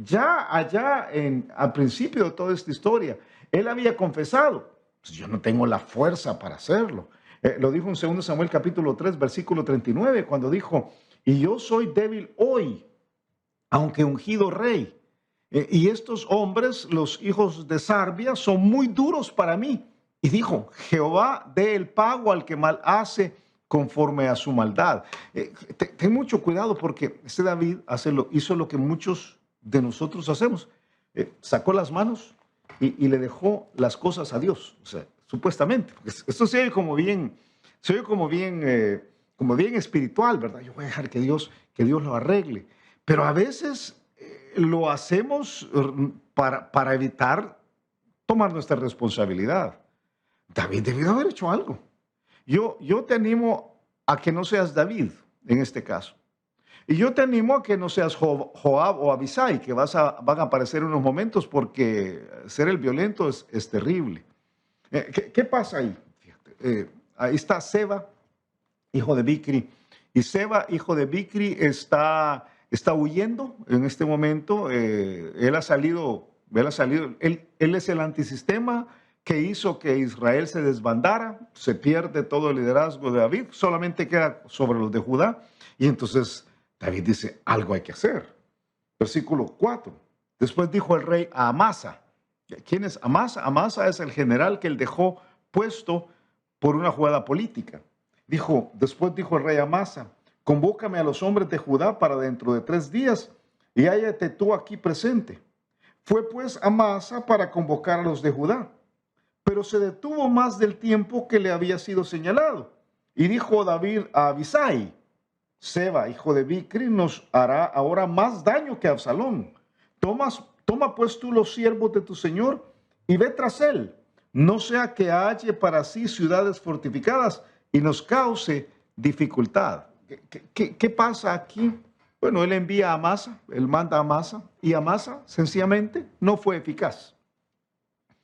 ya allá al principio de toda esta historia, él había confesado, "Pues yo no tengo la fuerza para hacerlo". Lo dijo en 2 Samuel capítulo 3, versículo 39, cuando dijo, y yo soy débil hoy, aunque ungido rey. Y estos hombres, los hijos de Sarbia, son muy duros para mí. Y dijo, Jehová dé el pago al que mal hace conforme a su maldad. Ten mucho cuidado porque este David hizo lo que muchos de nosotros hacemos. Sacó las manos y le dejó las cosas a Dios. O sea, supuestamente. Esto como bien espiritual, ¿verdad? Yo voy a dejar que Dios lo arregle. Pero a veces lo hacemos para evitar tomar nuestra responsabilidad. David debió haber hecho algo. Yo te animo a que no seas David en este caso. Y yo te animo a que no seas Joab o Abisai, que van a aparecer en unos momentos porque ser el violento es terrible. ¿Qué pasa ahí? Fíjate, ahí está Seba, hijo de Bicri. Y Seba, hijo de Bicri, está huyendo en este momento. Él es el antisistema que hizo que Israel se desbandara, se pierde todo el liderazgo de David, solamente queda sobre los de Judá. Y entonces David dice, algo hay que hacer. Versículo 4. Después dijo el rey a Amasa. ¿Quién es Amasa? Amasa es el general que él dejó puesto por una jugada política. Después dijo el rey a Amasa, convócame a los hombres de Judá para dentro de 3 días y hállate tú aquí presente. Fue pues Amasa para convocar a los de Judá, pero se detuvo más del tiempo que le había sido señalado. Y dijo David a Abisai, Seba, hijo de Bicri, nos hará ahora más daño que Absalón. Toma pues tú los siervos de tu señor y ve tras él, no sea que halle para sí ciudades fortificadas y nos cause dificultad. ¿Qué pasa aquí? Bueno, él envía a Amasa, él manda a Amasa, y Amasa sencillamente no fue eficaz.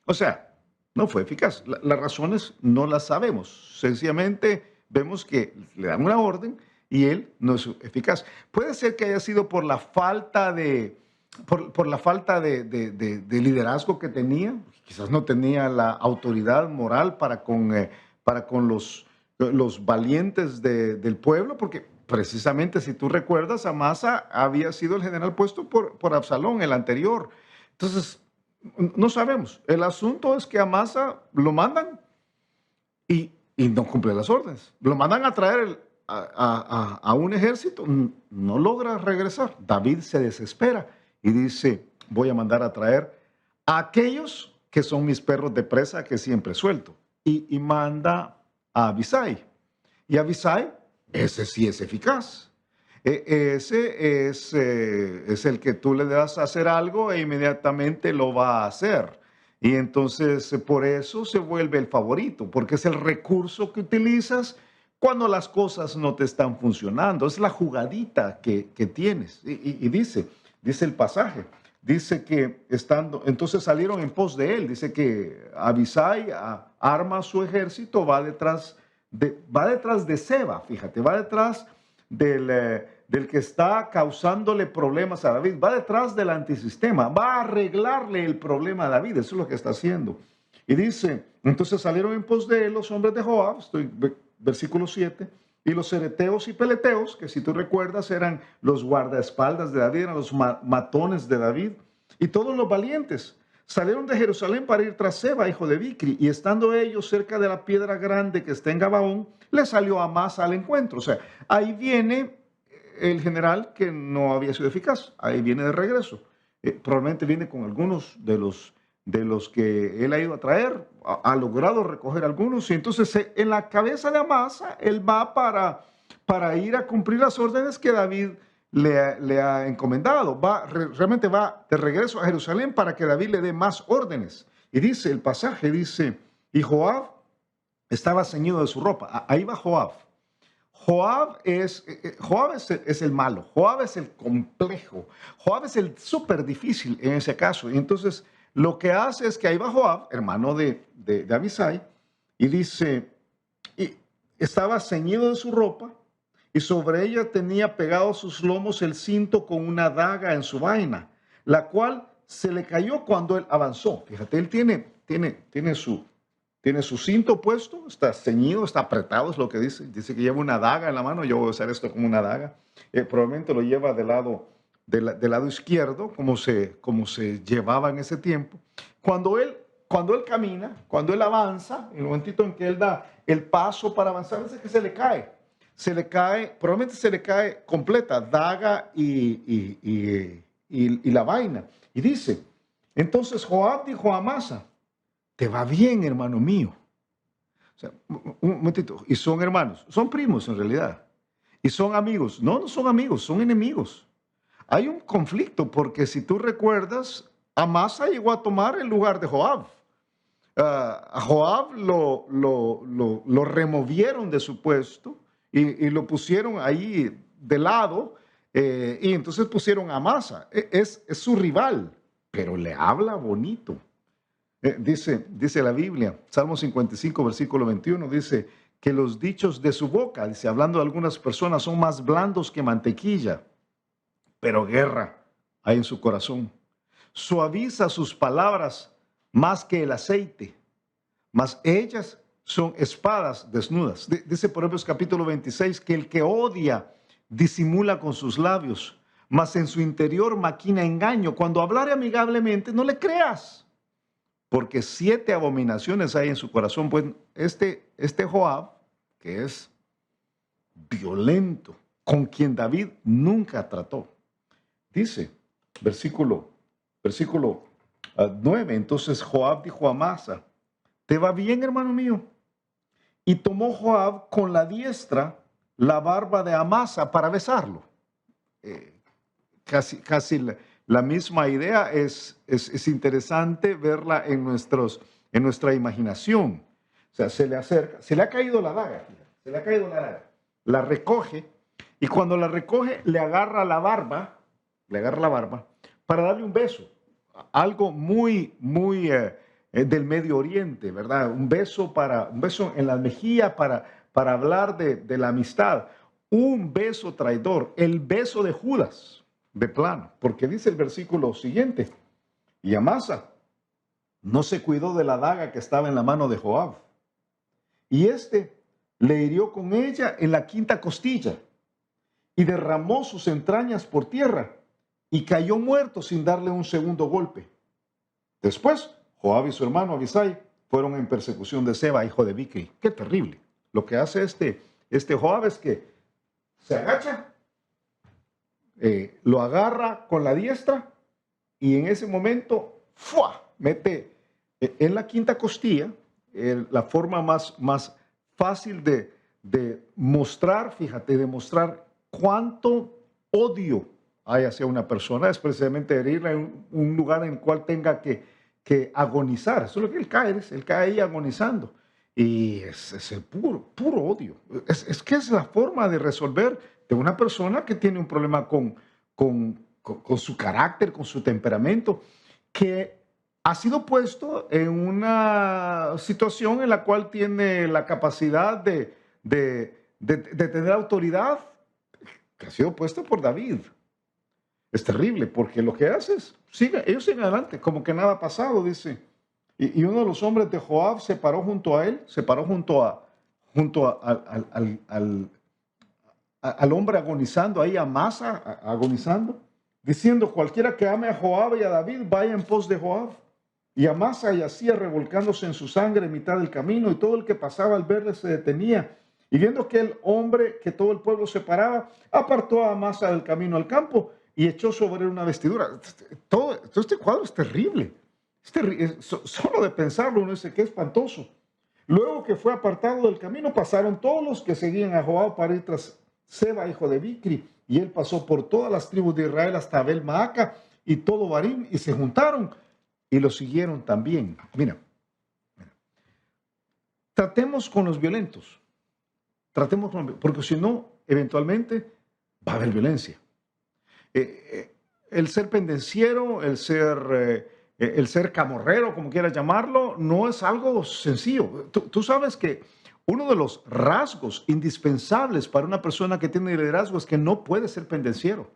O sea, no fue eficaz. Las razones no las sabemos. Sencillamente vemos que le dan una orden y él no es eficaz. Puede ser que haya sido por la falta de liderazgo que tenía. Quizás no tenía la autoridad moral para con los valientes del pueblo, porque precisamente, si tú recuerdas, Amasa había sido el general puesto por Absalón, el anterior. Entonces, no sabemos. El asunto es que Amasa lo mandan y no cumple las órdenes. Lo mandan a traer a un ejército, no logra regresar. David se desespera y dice, voy a mandar a traer a aquellos que son mis perros de presa que siempre suelto. Y manda a Abisai. Y Abisai, ese sí es eficaz. Ese es el que tú le das a hacer algo e inmediatamente lo va a hacer. Y entonces por eso se vuelve el favorito, porque es el recurso que utilizas cuando las cosas no te están funcionando. Es la jugadita que tienes. Y dice el pasaje, dice que entonces salieron en pos de él. Dice que Abisai arma su ejército, va detrás de Seba, fíjate, va detrás del que está causándole problemas a David, va detrás del antisistema, va a arreglarle el problema a David, eso es lo que está haciendo. Y dice, entonces salieron en pos de él los hombres de Joab, versículo 7, y los cereteos y peleteos, que si tú recuerdas eran los guardaespaldas de David, eran los matones de David, y todos los valientes salieron de Jerusalén para ir tras Seba, hijo de Bicri, y estando ellos cerca de la piedra grande que está en Gabaón, le salió Amasa al encuentro. O sea, ahí viene el general que no había sido eficaz, ahí viene de regreso. Probablemente viene con algunos de los que él ha ido a traer, ha logrado recoger algunos, y entonces en la cabeza de Amasa, él va para ir a cumplir las órdenes que David le ha encomendado. Realmente va de regreso a Jerusalén para que David le dé más órdenes. Y dice el pasaje, y Joab estaba ceñido de su ropa. Ahí va Joab. Joab es el malo, Joab es el complejo, Joab es el súper difícil en ese caso. Y entonces lo que hace es que ahí va Joab, hermano de Abisai, y dice, y estaba ceñido de su ropa, y sobre ella tenía pegado a sus lomos el cinto con una daga en su vaina, la cual se le cayó cuando él avanzó. Fíjate, él tiene su cinto puesto, está ceñido, está apretado, es lo que dice. Dice que lleva una daga en la mano. Yo voy a usar esto como una daga. Probablemente lo lleva del lado izquierdo, como se llevaba en ese tiempo. Cuando él camina, cuando él avanza, en el momentito en que él da el paso para avanzar, dice que se le cae. Probablemente se le cae completa, daga y la vaina. Y dice, entonces Joab dijo a Amasa, te va bien, hermano mío. O sea, un momentito, y son hermanos, son primos en realidad. Y son amigos. No, no son amigos, son enemigos. Hay un conflicto porque si tú recuerdas, Amasa llegó a tomar el lugar de Joab. A Joab lo removieron de su puesto y lo pusieron ahí de lado, y entonces pusieron a Amasa. Es su rival, pero le habla bonito. Dice la Biblia, Salmo 55, versículo 21, dice que los dichos de su boca, dice, hablando de algunas personas, son más blandos que mantequilla, pero guerra hay en su corazón. Suaviza sus palabras más que el aceite, mas ellas son espadas desnudas. Dice Proverbios capítulo 26 que el que odia disimula con sus labios, mas en su interior maquina engaño. Cuando hablare amigablemente, no le creas, porque 7 abominaciones hay en su corazón. Pues este Joab, que es violento, con quien David nunca trató. Dice, versículo 9, entonces Joab dijo a Amasa, ¿te va bien, hermano mío? Y tomó Joab con la diestra la barba de Amasa para besarlo. Casi la misma idea. Es interesante verla en nuestra imaginación. O sea, se le acerca, se le ha caído la daga, la recoge, y cuando la recoge le agarra la barba para darle un beso. Algo muy del Medio Oriente, ¿verdad? Un beso en la mejilla para hablar de la amistad. Un beso traidor, el beso de Judas, de plano, porque dice el versículo siguiente, y Amasa no se cuidó de la daga que estaba en la mano de Joab, y le hirió con ella en la quinta costilla, y derramó sus entrañas por tierra, y cayó muerto sin darle un segundo golpe. Después, Joab y su hermano Abisai fueron en persecución de Seba, hijo de Bicri. Qué terrible. Lo que hace este Joab es que se agacha, lo agarra con la diestra, y en ese momento ¡fua!, mete en la quinta costilla, la forma más fácil de mostrar, fíjate, de mostrar cuánto odio hay hacia una persona, es precisamente herirla en un lugar en el cual tenga que agonizar. Eso es lo que él cae ahí agonizando. Y es el puro odio. Es que es la forma de resolver de una persona que tiene un problema con su carácter, con su temperamento, que ha sido puesto en una situación en la cual tiene la capacidad de tener autoridad, que ha sido puesto por David. Es terrible, porque lo que hace es, ellos siguen adelante, como que nada ha pasado, dice. Y uno de los hombres de Joab se paró junto a él, al hombre agonizando, ahí Amasa agonizando, diciendo, cualquiera que ame a Joab y a David, vaya en pos de Joab. Y Amasa yacía revolcándose en su sangre en mitad del camino, y todo el que pasaba al verle se detenía. Y viendo aquel hombre que todo el pueblo se paraba, apartó a Amasa del camino al campo y echó sobre él una vestidura. Todo este cuadro es terrible. Solo de pensarlo uno dice, qué espantoso. Luego que fue apartado del camino, pasaron todos los que seguían a Joab para ir tras Seba, hijo de Bicri, y él pasó por todas las tribus de Israel hasta Abel Maaca y todo Barim, y se juntaron y lo siguieron también. Mira, tratemos con los violentos, porque si no, eventualmente va a haber violencia. El ser pendenciero, el ser camorrero, como quieras llamarlo, no es algo sencillo. Tú sabes que Uno de los rasgos indispensables para una persona que tiene liderazgo es que no puede ser pendenciero.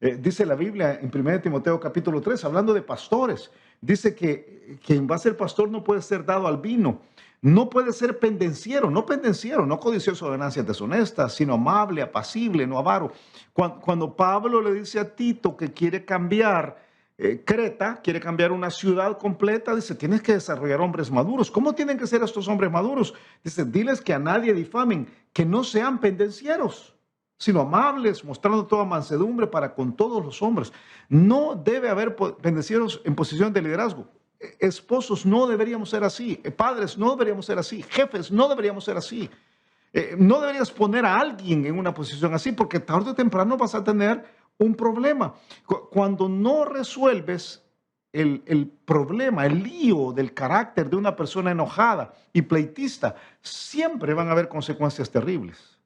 Dice la Biblia en 1 Timoteo capítulo 3, hablando de pastores, dice que quien va a ser pastor no puede ser dado al vino, no puede ser pendenciero, no codicioso de ganancias deshonestas, sino amable, apacible, no avaro. Cuando Pablo le dice a Tito que quiere cambiar Creta, quiere cambiar una ciudad completa, dice, tienes que desarrollar hombres maduros. ¿Cómo tienen que ser estos hombres maduros? Dice, diles que a nadie difamen, que no sean pendencieros, sino amables, mostrando toda mansedumbre para con todos los hombres. No debe haber pendencieros en posición de liderazgo. Esposos no deberíamos ser así, padres no deberíamos ser así, jefes no deberíamos ser así. No deberías poner a alguien en una posición así porque tarde o temprano vas a tener un problema. Cuando no resuelves el problema, el lío del carácter de una persona enojada y pleitista, siempre van a haber consecuencias terribles.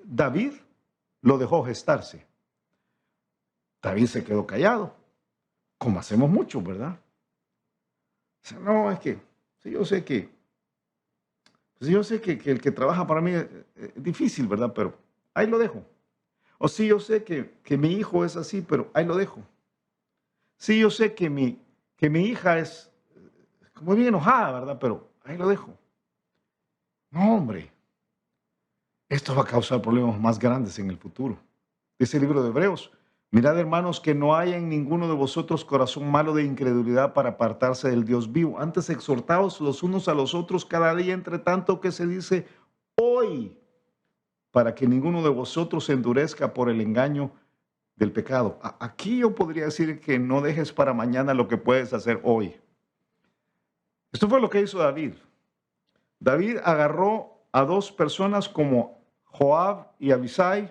David lo dejó gestarse. David se quedó callado, como hacemos mucho, ¿verdad? O sea, no, es que sí, yo sé que el que trabaja para mí es difícil, ¿verdad? Pero ahí lo dejo. O sí, yo sé que mi hijo es así, pero ahí lo dejo. Sí, yo sé que mi hija es como bien enojada, ¿verdad? Pero ahí lo dejo. No, hombre. Esto va a causar problemas más grandes en el futuro. Dice el libro de Hebreos, mirad hermanos que no haya en ninguno de vosotros corazón malo de incredulidad para apartarse del Dios vivo. Antes exhortaos los unos a los otros cada día, entre tanto que se dice hoy, para que ninguno de vosotros se endurezca por el engaño del pecado. Aquí yo podría decir que no dejes para mañana lo que puedes hacer hoy. Esto fue lo que hizo David. David agarró a dos personas como Joab y Abisai,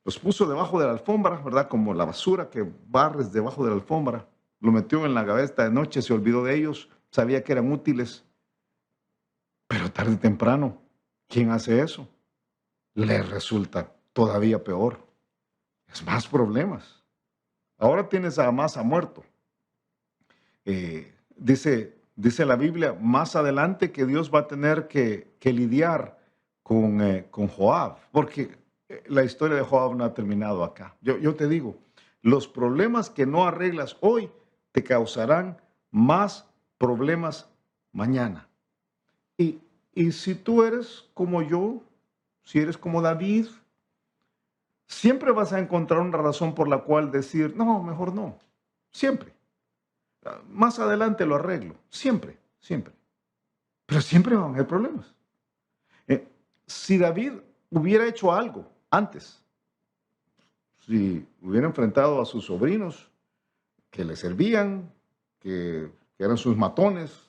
los puso debajo de la alfombra, ¿verdad? Como la basura que barres debajo de la alfombra. Lo metió en la gaveta de noche, se olvidó de ellos, sabía que eran útiles. Pero tarde o temprano, ¿quién hace eso? Le resulta todavía peor. Es más problemas. Ahora tienes a Amasa muerto. Dice la Biblia más adelante que Dios va a tener que lidiar con Joab, porque la historia de Joab no ha terminado acá. Yo te digo, los problemas que no arreglas hoy te causarán más problemas mañana. Y si tú eres como yo, si eres como David, siempre vas a encontrar una razón por la cual decir, no, mejor no. Siempre. Más adelante lo arreglo. Siempre, siempre. Pero siempre van a haber problemas. Si David hubiera hecho algo antes, si hubiera enfrentado a sus sobrinos que le servían, que eran sus matones,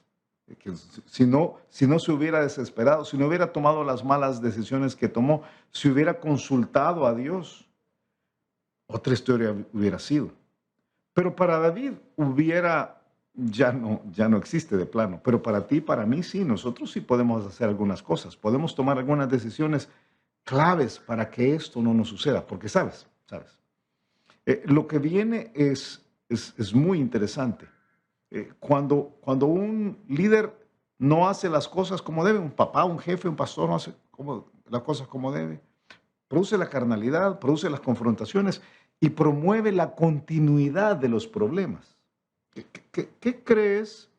que si no se hubiera desesperado, si no hubiera tomado las malas decisiones que tomó, si hubiera consultado a Dios, otra historia hubiera sido. Pero para David ya no existe de plano. Pero para ti, para mí, sí, nosotros sí podemos hacer algunas cosas. Podemos tomar algunas decisiones claves para que esto no nos suceda. Porque sabes, lo que viene es muy interesante. Cuando un líder no hace las cosas como debe, un papá, un jefe, un pastor no hace las cosas como debe, produce la carnalidad, produce las confrontaciones y promueve la continuidad de los problemas. ¿Qué crees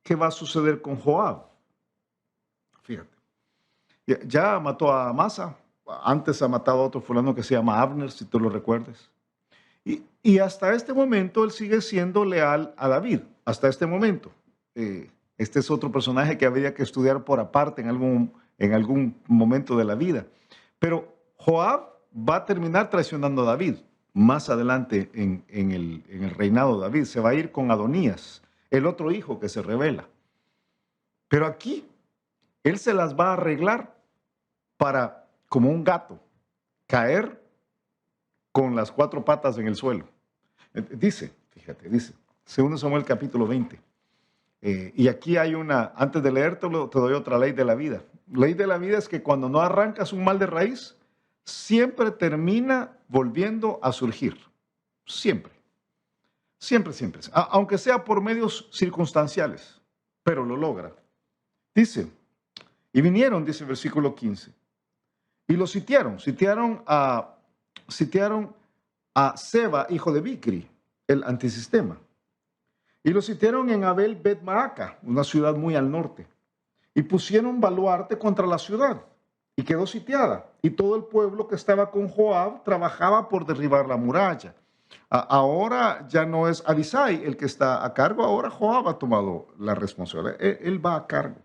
que va a suceder con Joab? Fíjate, ya mató a Amasa, antes ha matado a otro fulano que se llama Abner, si tú lo recuerdas. Y hasta este momento él sigue siendo leal a David, hasta este momento. Este es otro personaje que habría que estudiar por aparte en algún momento de la vida. Pero Joab va a terminar traicionando a David. Más adelante en el reinado de David se va a ir con Adonías, el otro hijo que se rebela. Pero aquí él se las va a arreglar para, como un gato, caer con las cuatro patas en el suelo. Dice, 2 Samuel capítulo 20. Y aquí hay antes de leértelo, te doy otra ley de la vida. Ley de la vida es que cuando no arrancas un mal de raíz, siempre termina volviendo a surgir. Siempre. Siempre, siempre. Aunque sea por medios circunstanciales, pero lo logra. Dice, Y vinieron, dice el versículo 15, y lo sitiaron a Seba, hijo de Bicri, el antisistema. Y lo sitiaron en Abel Bet Maaca, una ciudad muy al norte. Y pusieron baluarte contra la ciudad, y quedó sitiada. Y todo el pueblo que estaba con Joab trabajaba por derribar la muralla. Ahora ya no es Abisai el que está a cargo, ahora Joab ha tomado la responsabilidad. Él va a cargo.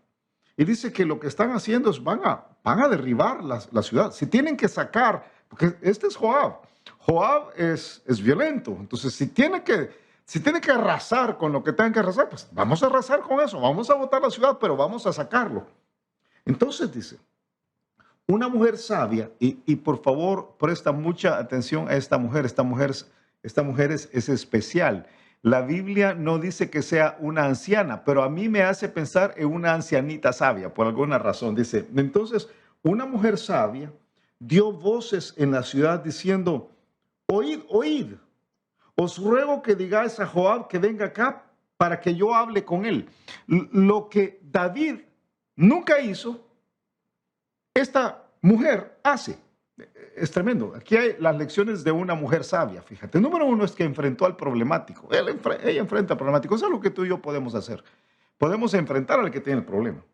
Y dice que lo que están haciendo es van a derribar la ciudad. Si tienen que sacar, porque este es Joab. Joab es violento. Entonces, si tiene que arrasar con lo que tengan que arrasar, pues vamos a arrasar con eso. Vamos a botar la ciudad, pero vamos a sacarlo. Entonces dice, una mujer sabia, y por favor presta mucha atención a esta mujer. Esta mujer es especial. La Biblia no dice que sea una anciana, pero a mí me hace pensar en una ancianita sabia, por alguna razón. Dice, entonces, una mujer sabia dio voces en la ciudad diciendo, oíd, oíd, os ruego que digáis a Joab que venga acá para que yo hable con él. Lo que David nunca hizo, esta mujer hace. Es tremendo. Aquí hay las lecciones de una mujer sabia, fíjate. Número uno es que enfrentó al problemático. Ella enfrenta al problemático. Eso es lo que tú y yo podemos hacer. Podemos enfrentar al que tiene el problema.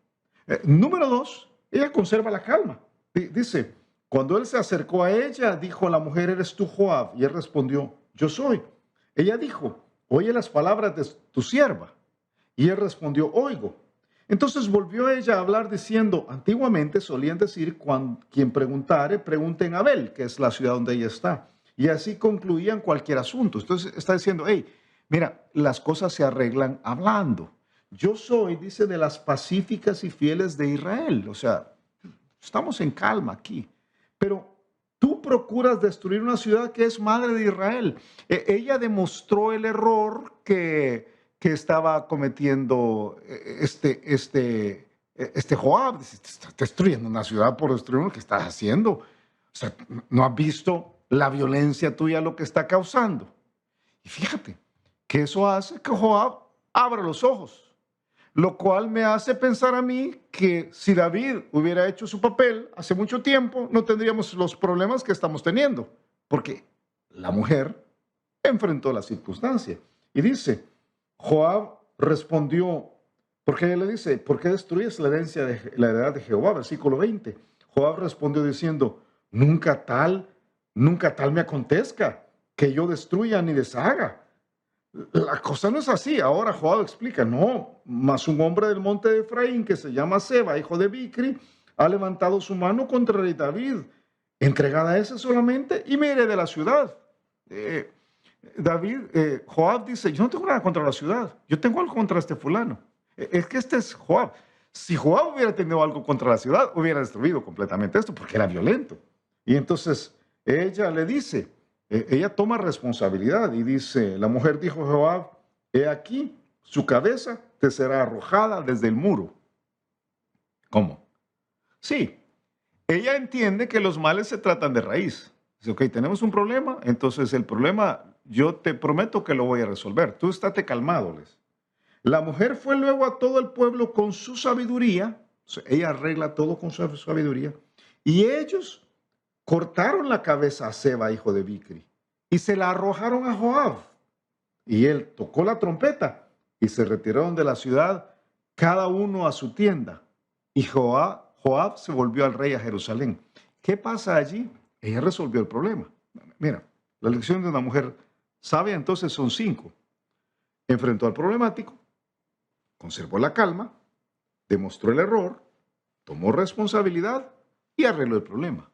Número dos, ella conserva la calma. Dice, cuando él se acercó a ella, dijo a la mujer, ¿eres tú, Joab? Y él respondió, yo soy. Ella dijo, oye las palabras de tu sierva. Y él respondió, oigo. Entonces volvió ella a hablar diciendo, antiguamente solían decir, quien preguntare, pregunten a Abel, que es la ciudad donde ella está. Y así concluían cualquier asunto. Entonces está diciendo, hey, mira, las cosas se arreglan hablando. Yo soy, dice, de las pacíficas y fieles de Israel. O sea, estamos en calma aquí. Pero tú procuras destruir una ciudad que es madre de Israel. Ella demostró el error que estaba cometiendo este Joab. Está destruyendo una ciudad por destruir lo que estás haciendo. O sea, no has visto la violencia tuya lo que está causando. Y fíjate que eso hace que Joab abra los ojos. Lo cual me hace pensar a mí que si David hubiera hecho su papel hace mucho tiempo, no tendríamos los problemas que estamos teniendo. Porque la mujer enfrentó la circunstancia. Y dice, Joab respondió, porque ella le dice, ¿por qué destruyes la heredad de Jehová? Versículo 20. Joab respondió diciendo, nunca tal me acontezca, que yo destruya ni deshaga. La cosa no es así. Ahora Joab explica, no, mas un hombre del monte de Efraín que se llama Seba, hijo de Bicri, ha levantado su mano contra el rey David, entregada a ese solamente, y me iré de la ciudad. Joab dice, yo no tengo nada contra la ciudad, yo tengo algo contra este fulano. Es que este es Joab. Si Joab hubiera tenido algo contra la ciudad, hubiera destruido completamente esto, porque era violento. Y entonces ella le dice, ella toma responsabilidad y dice, la mujer dijo a Joab, he aquí, su cabeza te será arrojada desde el muro. ¿Cómo? Sí, ella entiende que los males se tratan de raíz. Dice, ok, tenemos un problema, entonces el problema yo te prometo que lo voy a resolver. Tú estate calmadoles. La mujer fue luego a todo el pueblo con su sabiduría, o sea, ella arregla todo con su sabiduría, y ellos cortaron la cabeza a Seba, hijo de Bicri, y se la arrojaron a Joab. Y él tocó la trompeta y se retiraron de la ciudad, cada uno a su tienda. Y Joab se volvió al rey a Jerusalén. ¿Qué pasa allí? Ella resolvió el problema. Mira, la lección de una mujer sabia entonces son 5. Enfrentó al problemático, conservó la calma, demostró el error, tomó responsabilidad y arregló el problema.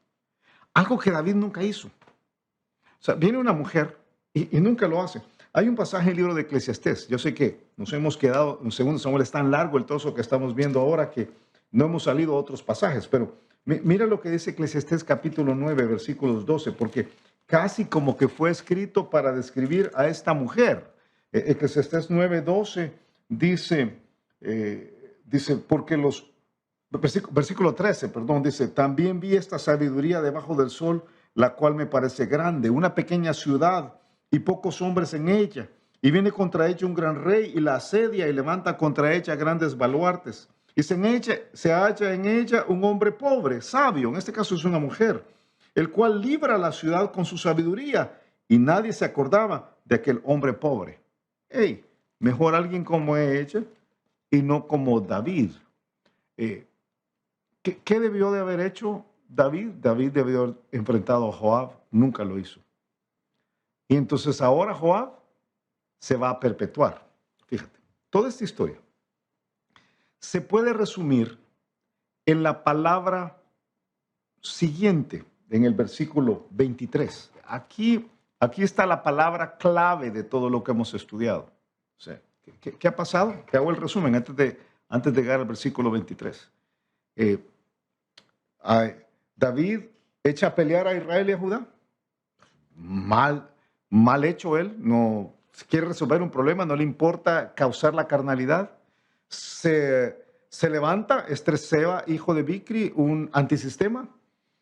Algo que David nunca hizo. O sea, viene una mujer y nunca lo hace. Hay un pasaje en el libro de Eclesiastés. Yo sé que nos hemos quedado, en 2 Samuel es tan largo el trozo que estamos viendo ahora que no hemos salido a otros pasajes, pero mira lo que dice Eclesiastés capítulo 9, versículos 12, porque casi como que fue escrito para describir a esta mujer. Eclesiastés 9, 12 dice, porque versículo 13, perdón, dice, también vi esta sabiduría debajo del sol, la cual me parece grande, una pequeña ciudad y pocos hombres en ella. Y viene contra ella un gran rey y la asedia y levanta contra ella grandes baluartes. Y se halla en ella un hombre pobre, sabio, en este caso es una mujer, el cual libra la ciudad con su sabiduría, y nadie se acordaba de aquel hombre pobre. Hey, mejor alguien como ella y no como David. Eh, ¿Qué debió de haber hecho David? David debió haber enfrentado a Joab, nunca lo hizo. Y entonces ahora Joab se va a perpetuar. Fíjate, toda esta historia se puede resumir en la palabra siguiente, en el versículo 23. Aquí está la palabra clave de todo lo que hemos estudiado. O sea, ¿qué ha pasado? Te hago el resumen antes de llegar al versículo 23. David echa a pelear a Israel y a Judá. Mal hecho él. No quiere resolver un problema, no le importa causar la carnalidad. Se levanta Seba, hijo de Bicri, un antisistema.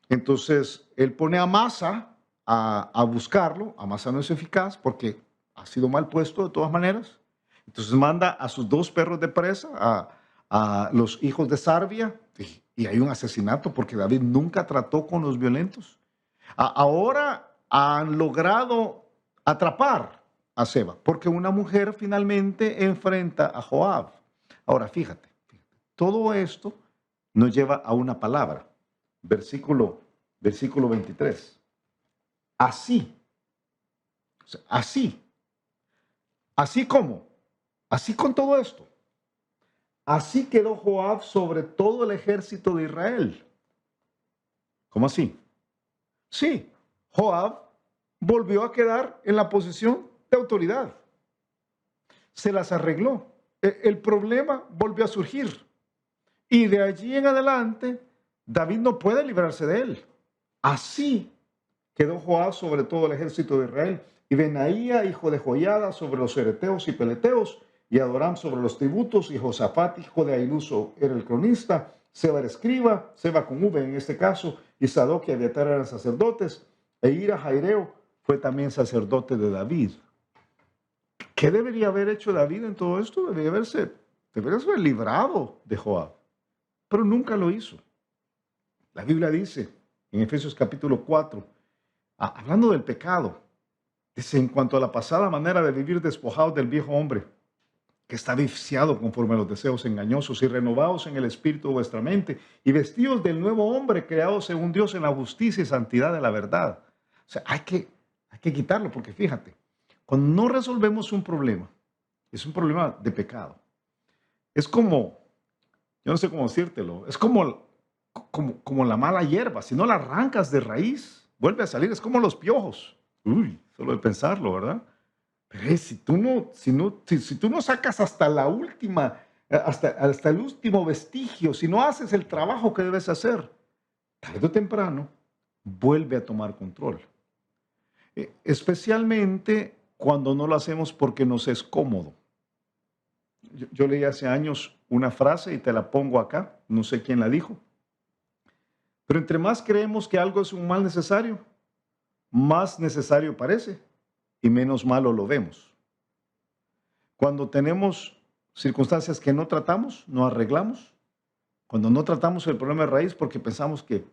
Entonces él pone a Amasa a buscarlo. Amasa no es eficaz porque ha sido mal puesto de todas maneras. Entonces manda a sus 2 perros de presa, a los hijos de Sarbia, y hay un asesinato porque David nunca trató con los violentos. Ahora han logrado atrapar a Seba porque una mujer finalmente enfrenta a Joab. Ahora fíjate, todo esto nos lleva a una palabra. Versículo 23. Así. O sea, así. Así como. Así con todo esto. Así quedó Joab sobre todo el ejército de Israel. ¿Cómo así? Sí, Joab volvió a quedar en la posición de autoridad. Se las arregló. El problema volvió a surgir. Y de allí en adelante, David no puede librarse de él. Así quedó Joab sobre todo el ejército de Israel. Y Benaía, hijo de Joiada, sobre los hereteos y peleteos. Y Adoram sobre los tributos. Y Josafat, hijo de Ailuso, era el cronista. Seba era escriba, Seba con V en este caso. Y Sadoc y Abiatar eran sacerdotes. E Ira Jaireo fue también sacerdote de David. ¿Qué debería haber hecho David en todo esto? Debería haberse librado de Joab. Pero nunca lo hizo. La Biblia dice en Efesios capítulo 4, hablando del pecado, dice: en cuanto a la pasada manera de vivir despojados del viejo hombre, que está viciado conforme a los deseos engañosos, y renovados en el espíritu de vuestra mente, y vestidos del nuevo hombre creado según Dios en la justicia y santidad de la verdad. O sea, hay que quitarlo, porque fíjate, cuando no resolvemos un problema, es un problema de pecado. Es como, yo no sé cómo decírtelo, es como la mala hierba. Si no la arrancas de raíz, vuelve a salir. Es como los piojos. Uy, solo de pensarlo, ¿verdad? Pero si tú no sacas hasta la última, hasta el último vestigio, si no haces el trabajo que debes hacer, tarde o temprano vuelve a tomar control. Especialmente cuando no lo hacemos porque nos es cómodo. Yo leí hace años una frase y te la pongo acá, no sé quién la dijo. Pero entre más creemos que algo es un mal necesario, más necesario parece y menos malo lo vemos. Cuando tenemos circunstancias que no tratamos, no arreglamos. Cuando no tratamos el problema de raíz porque pensamos que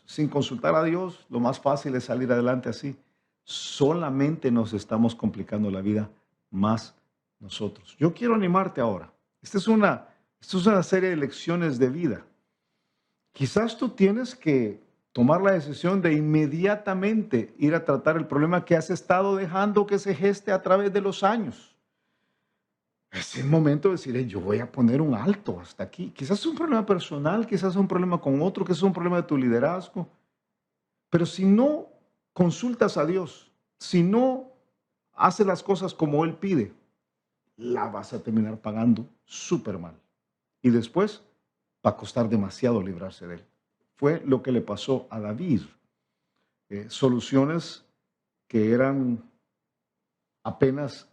sin consultar a Dios, lo más fácil es salir adelante así. Solamente nos estamos complicando la vida más nosotros. Yo quiero animarte ahora. Esta es una serie de lecciones de vida. Quizás tú tienes que tomar la decisión de inmediatamente ir a tratar el problema que has estado dejando que se geste a través de los años. Es el momento de decir: yo voy a poner un alto hasta aquí. Quizás es un problema personal, quizás es un problema con otro, quizás es un problema de tu liderazgo. Pero si no consultas a Dios, si no haces las cosas como Él pide, la vas a terminar pagando súper mal. Y después va a costar demasiado librarse de él. Fue lo que le pasó a David. Soluciones que eran apenas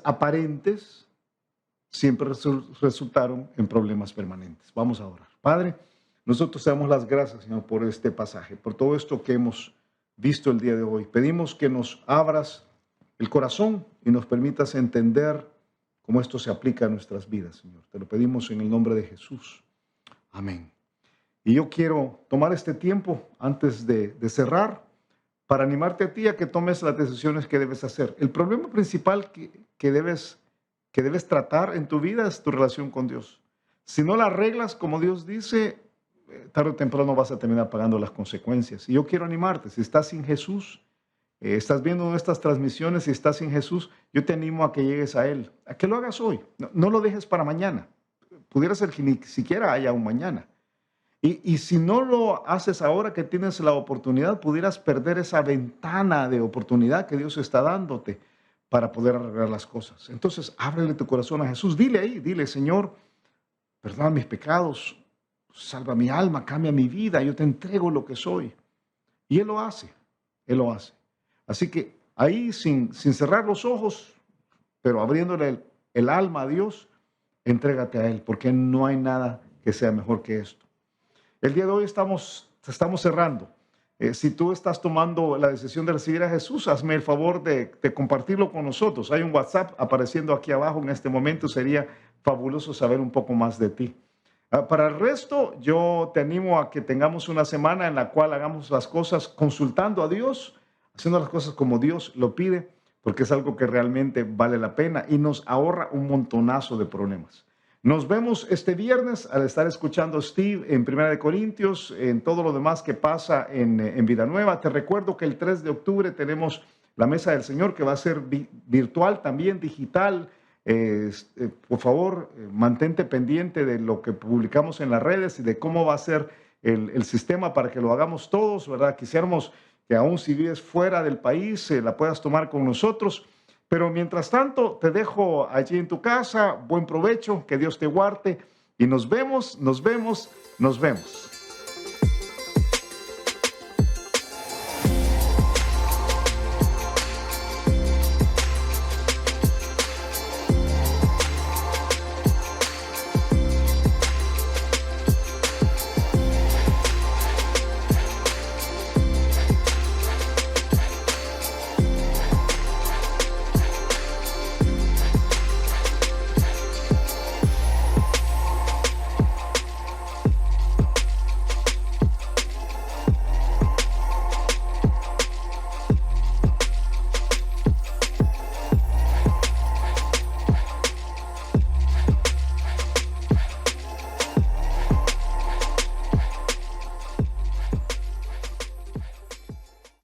aparentes, siempre resultaron en problemas permanentes. Vamos a orar. Padre, nosotros te damos las gracias, Señor, por este pasaje, por todo esto que hemos visto el día de hoy. Pedimos que nos abras el corazón y nos permitas entender cómo esto se aplica a nuestras vidas, Señor. Te lo pedimos en el nombre de Jesús. Amén. Y yo quiero tomar este tiempo antes de cerrar para animarte a ti a que tomes las decisiones que debes hacer. El problema principal que debes tratar en tu vida es tu relación con Dios. Si no la arreglas como Dios dice, tarde o temprano vas a terminar pagando las consecuencias. Y yo quiero animarte, si estás sin Jesús, estás viendo nuestras transmisiones y estás sin Jesús, yo te animo a que llegues a Él, a que lo hagas hoy. No lo dejes para mañana. Pudiera ser que ni siquiera haya un mañana. Y si no lo haces ahora que tienes la oportunidad, pudieras perder esa ventana de oportunidad que Dios está dándote para poder arreglar las cosas. Entonces, ábrele tu corazón a Jesús. Dile ahí, dile, Señor, perdona mis pecados, salva mi alma, cambia mi vida, yo te entrego lo que soy. Y Él lo hace, Él lo hace. Así que ahí, sin cerrar los ojos, pero abriéndole el alma a Dios, entrégate a Él, porque no hay nada que sea mejor que esto. El día de hoy estamos cerrando. Si tú estás tomando la decisión de recibir a Jesús, hazme el favor de compartirlo con nosotros. Hay un WhatsApp apareciendo aquí abajo en este momento. Sería fabuloso saber un poco más de ti. Para el resto, yo te animo a que tengamos una semana en la cual hagamos las cosas consultando a Dios, haciendo las cosas como Dios lo pide, porque es algo que realmente vale la pena y nos ahorra un montonazo de problemas. Nos vemos este viernes al estar escuchando a Steve en 1 Corintios, en todo lo demás que pasa en Vida Nueva. Te recuerdo que el 3 de octubre tenemos la Mesa del Señor, que va a ser virtual también, digital. Por favor, mantente pendiente de lo que publicamos en las redes y de cómo va a ser el sistema para que lo hagamos todos, ¿verdad? Quisiéramos que aún si vives fuera del país, la puedas tomar con nosotros. Pero mientras tanto, te dejo allí en tu casa. Buen provecho, que Dios te guarde y nos vemos.